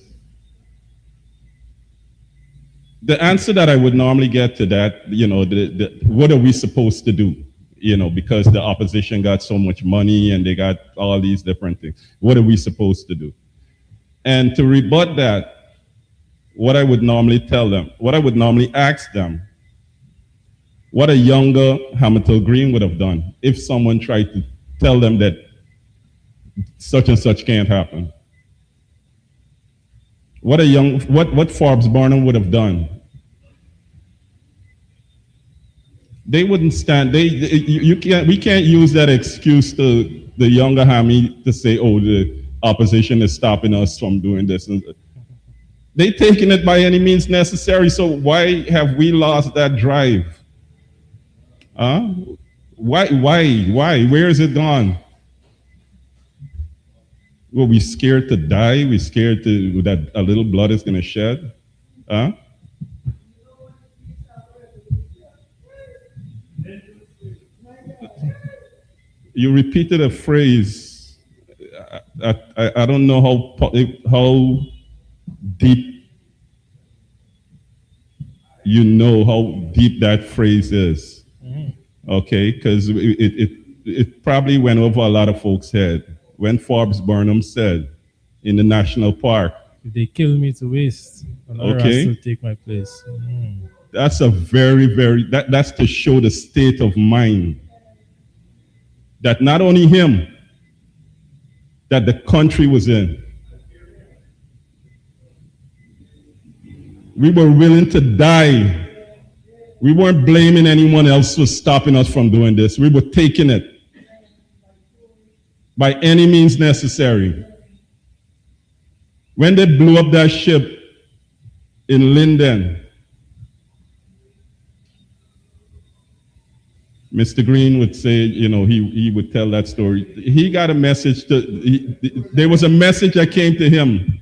the answer that I would normally get to that, you know, what are we supposed to do? You know, because the opposition got so much money and they got all these different things. What are we supposed to do? And to rebut that, what I would normally tell them, what I would normally ask them, what a younger Hamilton Green would have done if someone tried to tell them that such and such can't happen. What Forbes Burnham would have done. They wouldn't stand, we can't use that excuse to the younger Hammy to say, oh, the opposition is stopping us from doing this. They're taking it by any means necessary, so why have we lost that drive? Why? Where is it gone? Were we scared to die? We scared that a little blood is gonna shed? You repeated a phrase. I don't know how deep you know how deep that phrase is. Okay, because it probably went over a lot of folks' head when Forbes Burnham said in the national park, if they kill me to waste, another okay, will take my place. That's a that's to show the state of mind that not only him, that the country was in. We were willing to die. We weren't blaming anyone else for stopping us from doing this. We were taking it by any means necessary. When they blew up that ship in Linden, Mr. Green would say, he would tell that story. He got a message there was a message that came to him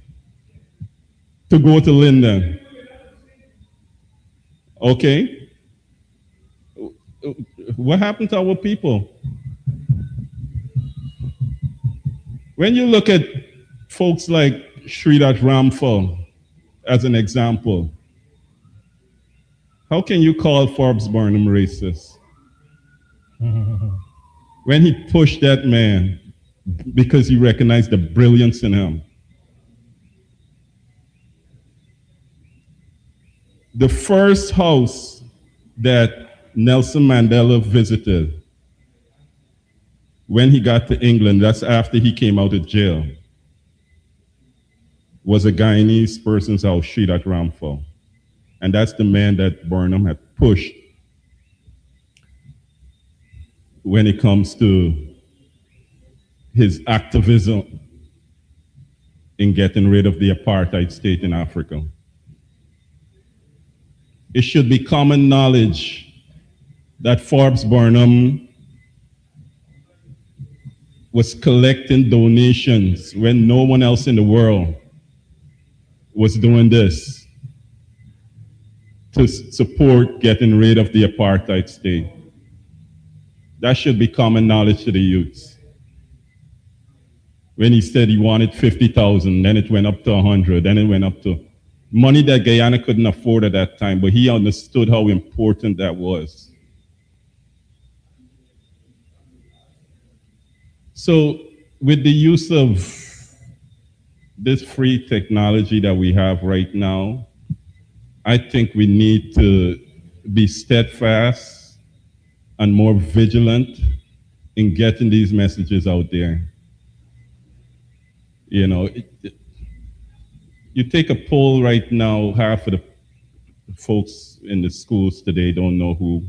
to go to Linden. Okay? What happened to our people? When you look at folks like Sridhar Ramphal as an example, how can you call Forbes Burnham racist? When he pushed that man because he recognized the brilliance in him. The first house that Nelson Mandela visited when he got to England, that's after he came out of jail, was a Guyanese person's house, Sridhar Ramphal. And that's the man that Burnham had pushed when it comes to his activism in getting rid of the apartheid state in Africa. It should be common knowledge that Forbes Burnham was collecting donations when no one else in the world was doing this to support getting rid of the apartheid state. That should be common knowledge to the youths. When he said he wanted 50,000, then it went up to 100, then it went up to money that Guyana couldn't afford at that time, but he understood how important that was. So with the use of this free technology that we have right now, I think we need to be steadfast and more vigilant in getting these messages out there. You take a poll right now, half of the folks in the schools today don't know who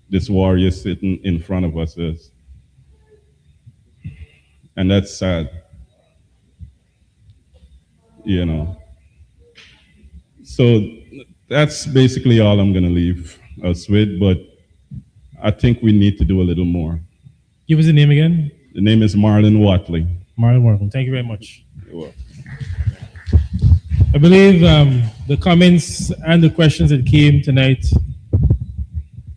this warrior sitting in front of us is. And that's sad. So that's basically all I'm gonna leave us with, but I think we need to do a little more. Give us the name again. The name is Marlon Watley. Marlon Watley, thank you very much. You're welcome. I believe the comments and the questions that came tonight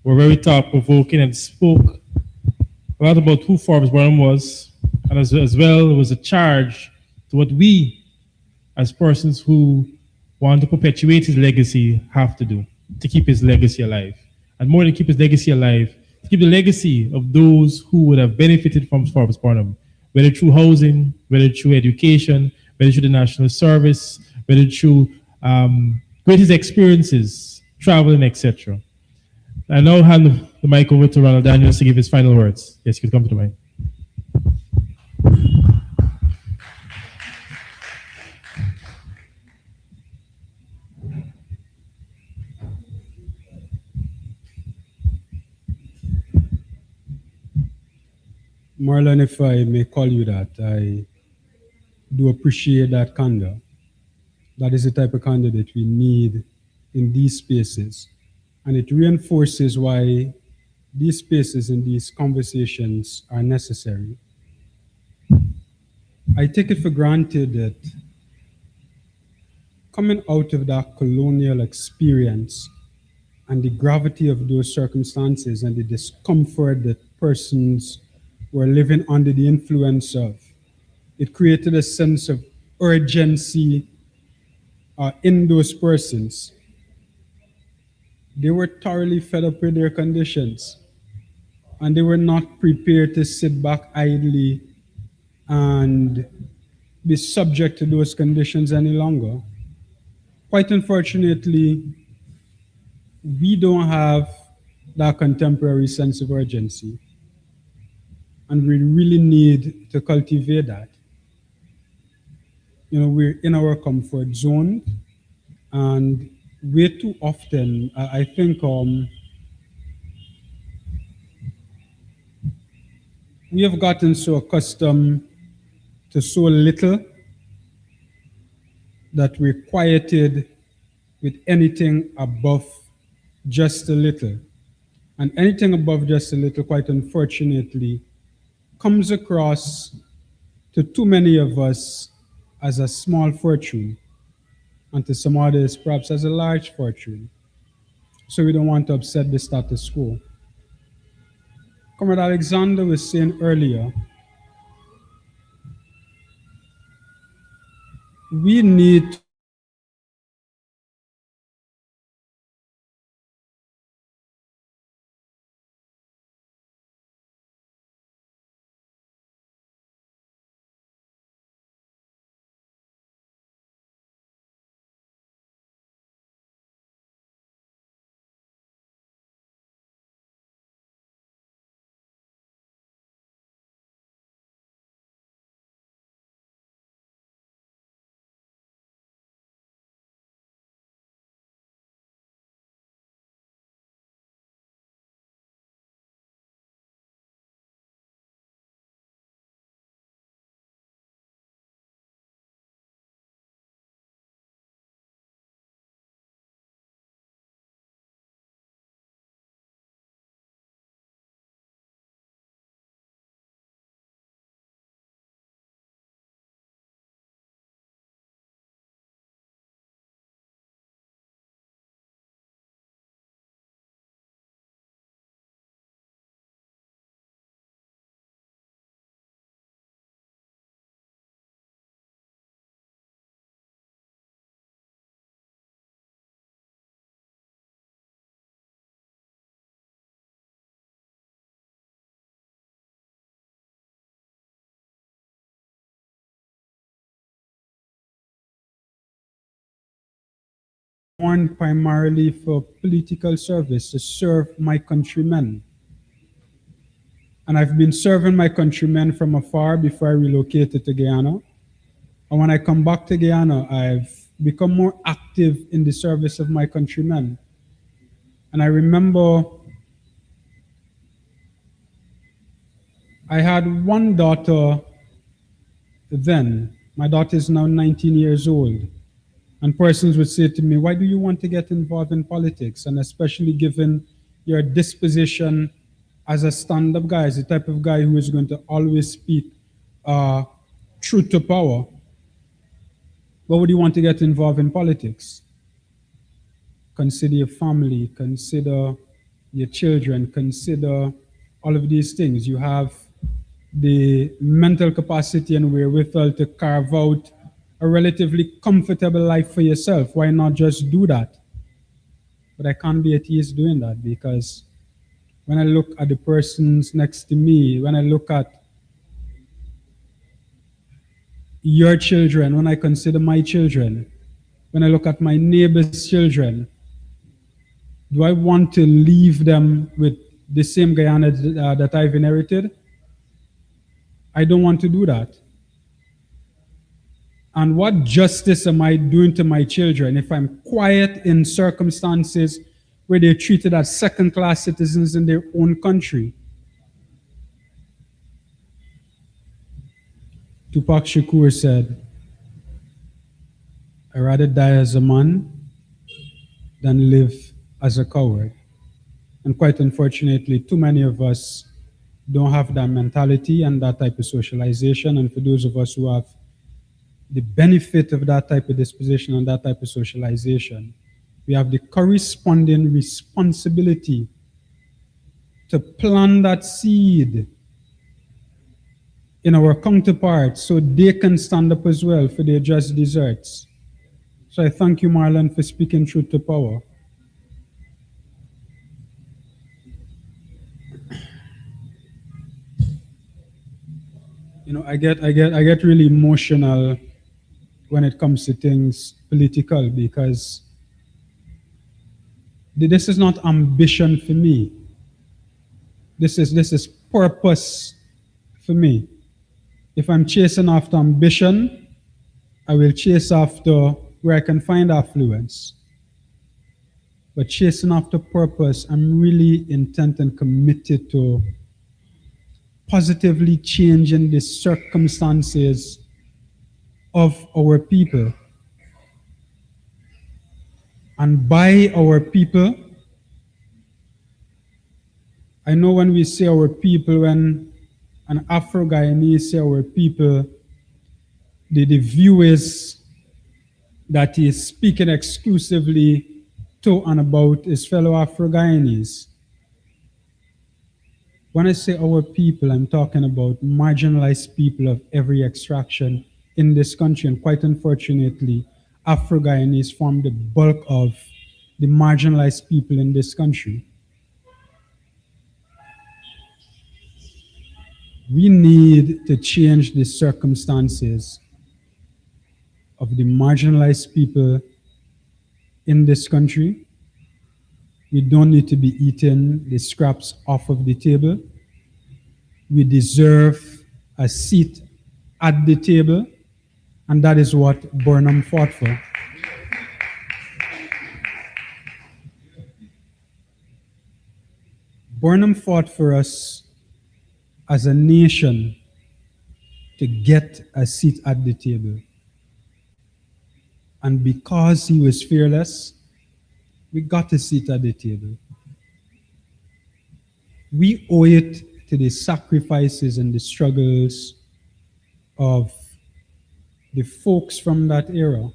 were very thought-provoking and spoke a lot about who Forbes Burnham was, and as well, it was a charge to what we, as persons who want to perpetuate his legacy, have to do to keep his legacy alive. And more than keep his legacy alive, to keep the legacy of those who would have benefited from Forbes Burnham, whether through housing, whether through education, whether through the national service, whether through greatest experiences, traveling, etc. I now hand the mic over to Ronald Daniels to give his final words. Yes, you could come to the mic. Marlon, if I may call you that, I do appreciate that candor. That is the type of candor that we need in these spaces. And it reinforces why these spaces and these conversations are necessary. I take it for granted that coming out of that colonial experience and the gravity of those circumstances and the discomfort that persons were living under the influence of, it created a sense of urgency in those persons. They were thoroughly fed up with their conditions, and they were not prepared to sit back idly and be subject to those conditions any longer. Quite unfortunately, we don't have that contemporary sense of urgency, and we really need to cultivate that. We're in our comfort zone, and way too often, I think we have gotten so accustomed to so little that we're quieted with anything above just a little. And anything above just a little, quite unfortunately, comes across to too many of us as a small fortune, and to some others perhaps as a large fortune. So we don't want to upset the status quo. Comrade Alexander was saying earlier, we need born primarily for political service, to serve my countrymen. And I've been serving my countrymen from afar before I relocated to Guyana. And when I come back to Guyana, I've become more active in the service of my countrymen. And I remember I had one daughter then. My daughter is now 19 years old. And persons would say to me, why do you want to get involved in politics? And especially given your disposition as a stand-up guy, as the type of guy who is going to always speak truth to power, why would you want to get involved in politics? Consider your family, consider your children, consider all of these things. You have the mental capacity and wherewithal to carve out a relatively comfortable life for yourself. Why not just do that? But I can't be at ease doing that, because when I look at the persons next to me, when I look at your children, when I consider my children, when I look at my neighbor's children, do I want to leave them with the same Guyana that I've inherited? I don't want to do that. And what justice am I doing to my children if I'm quiet in circumstances where they're treated as second-class citizens in their own country? Tupac Shakur said, I'd rather die as a man than live as a coward. And quite unfortunately, too many of us don't have that mentality and that type of socialization. And for those of us who have the benefit of that type of disposition and that type of socialization, we have the corresponding responsibility to plant that seed in our counterparts so they can stand up as well for their just deserts. So I thank you, Marlon, for speaking truth to power. You know, I get really emotional when it comes to things political, because this is not ambition for me. This is purpose for me. If I'm chasing after ambition, I will chase after where I can find affluence. But chasing after purpose, I'm really intent and committed to positively changing the circumstances of our people. and by our people. I know when we say our people, when an Afro-Guyanese say our people, the view is that he is speaking exclusively to and about his fellow Afro-Guyanese. When I say our people, I'm talking about marginalized people of every extraction in this country, and quite unfortunately, Afro-Guyanese form the bulk of the marginalized people in this country. We need to change the circumstances of the marginalized people in this country. We don't need to be eating the scraps off of the table. We deserve a seat at the table, and that is what Burnham fought for. Burnham fought for us as a nation to get a seat at the table. And because he was fearless, we got a seat at the table. We owe it to the sacrifices and the struggles of the folks from that era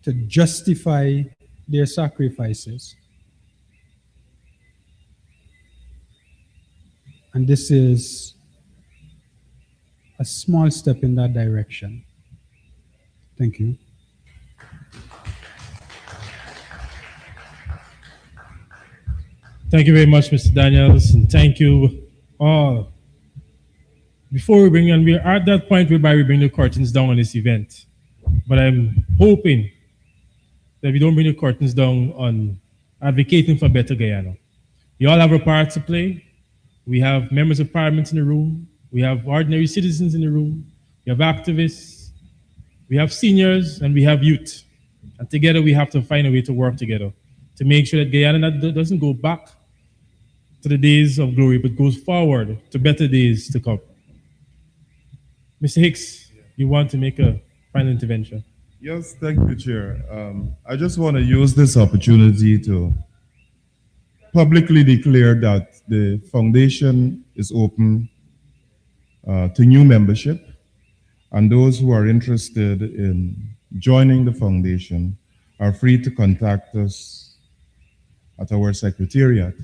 to justify their sacrifices. And this is a small step in that direction. Thank you. Thank you very much, Mr. Daniels, and thank you all. Before we bring on, we're at that point whereby we bring the curtains down on this event. But I'm hoping that we don't bring the curtains down on advocating for better Guyana. You all have a part to play. We have members of parliament in the room. We have ordinary citizens in the room. We have activists. We have seniors, and we have youth. And together we have to find a way to work together to make sure that Guyana doesn't go back to the days of glory, but goes forward to better days to come. Mr. Hicks, you want to make a final intervention? Yes, thank you, Chair. I just want to use this opportunity to publicly declare that the foundation is open to new membership, and those who are interested in joining the foundation are free to contact us at our secretariat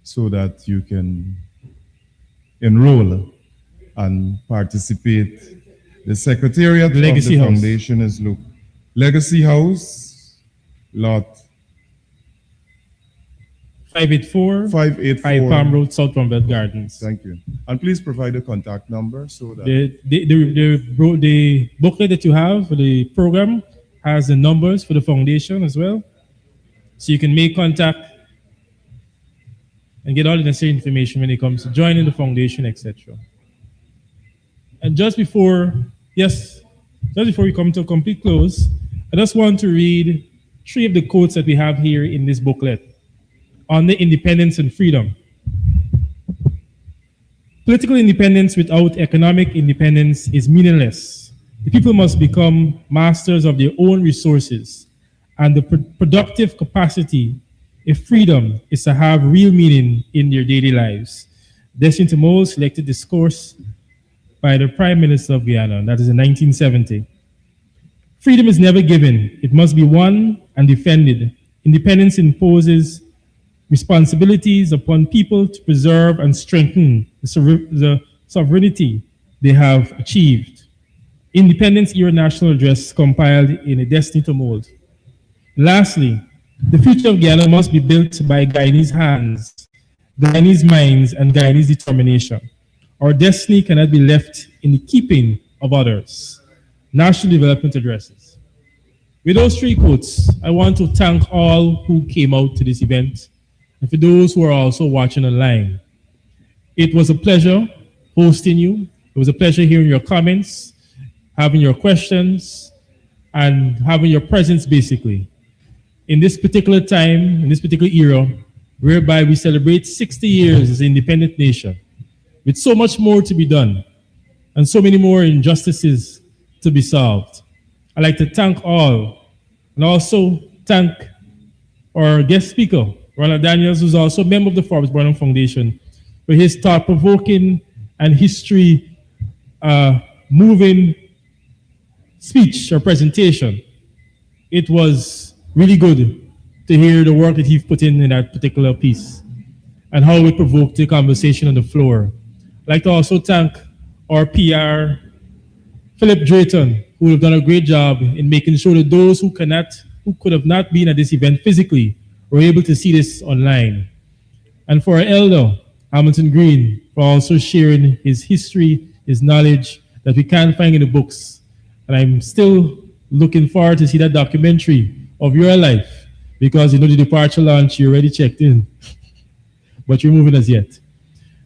so that you can enroll and participate. The secretariat of the foundation is Legacy House, lot 584 Palm Road, South Palmville Gardens. Thank you. And please provide a contact number so that the booklet that you have for the program has the numbers for the foundation as well. So you can make contact and get all the necessary information when it comes to joining the foundation, etc. And just before we come to a complete close, I just want to read 3 of the quotes that we have here in this booklet on the independence and freedom. Political independence without economic independence is meaningless. The people must become masters of their own resources and the productive capacity if freedom is to have real meaning in their daily lives. Destined to Mold selected discourse by the Prime Minister of Guyana, that is in 1970. Freedom is never given, it must be won and defended. Independence imposes responsibilities upon people to preserve and strengthen the sovereignty they have achieved. Independence Era National Address compiled in a Destiny to Mold. Lastly, the future of Guyana must be built by Guyanese hands, Guyanese minds, and Guyanese determination. Our destiny cannot be left in the keeping of others. National Development Addresses. With those 3 quotes, I want to thank all who came out to this event, and for those who are also watching online. It was a pleasure hosting you. It was a pleasure hearing your comments, having your questions, and having your presence, basically. In this particular time, in this particular era, whereby we celebrate 60 years as an independent nation, with so much more to be done, and so many more injustices to be solved. I'd like to thank all, and also thank our guest speaker, Ronald Daniels, who's also a member of the Forbes Burnham Foundation, for his thought-provoking and history-moving speech or presentation. It was really good to hear the work that he put in that particular piece and how it provoked the conversation on the floor. I'd like to also thank our PR, Philip Drayton, who have done a great job in making sure that those who could have not been at this event physically were able to see this online. And for our elder, Hamilton Green, for also sharing his history, his knowledge that we can't find in the books. And I'm still looking forward to see that documentary of your life, because you know the departure launch, you already checked in, but you're moving as yet.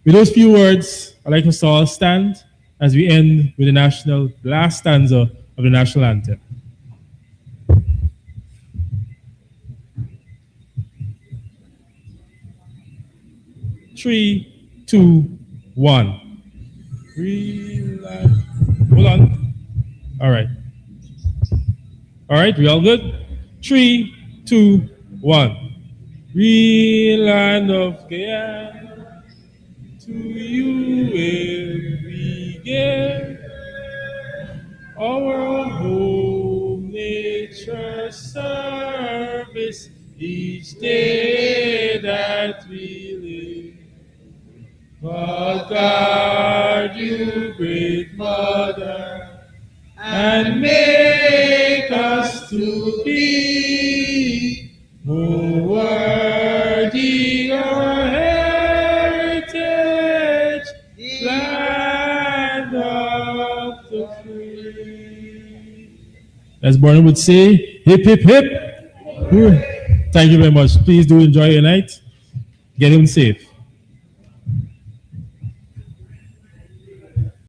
With those few words, I'd like us all stand as we end with the last stanza of the national anthem. Three, two, one. Hold on. All right. All right, we all good? 3, 2, 1. Real land of Guyana, to you will we give our home nature service each day that we live. God guard you, great mother, and make us to be more worthy our heritage, land of the free. As Burnham would say, hip, hip, hip. Thank you very much. Please do enjoy your night. Get him safe.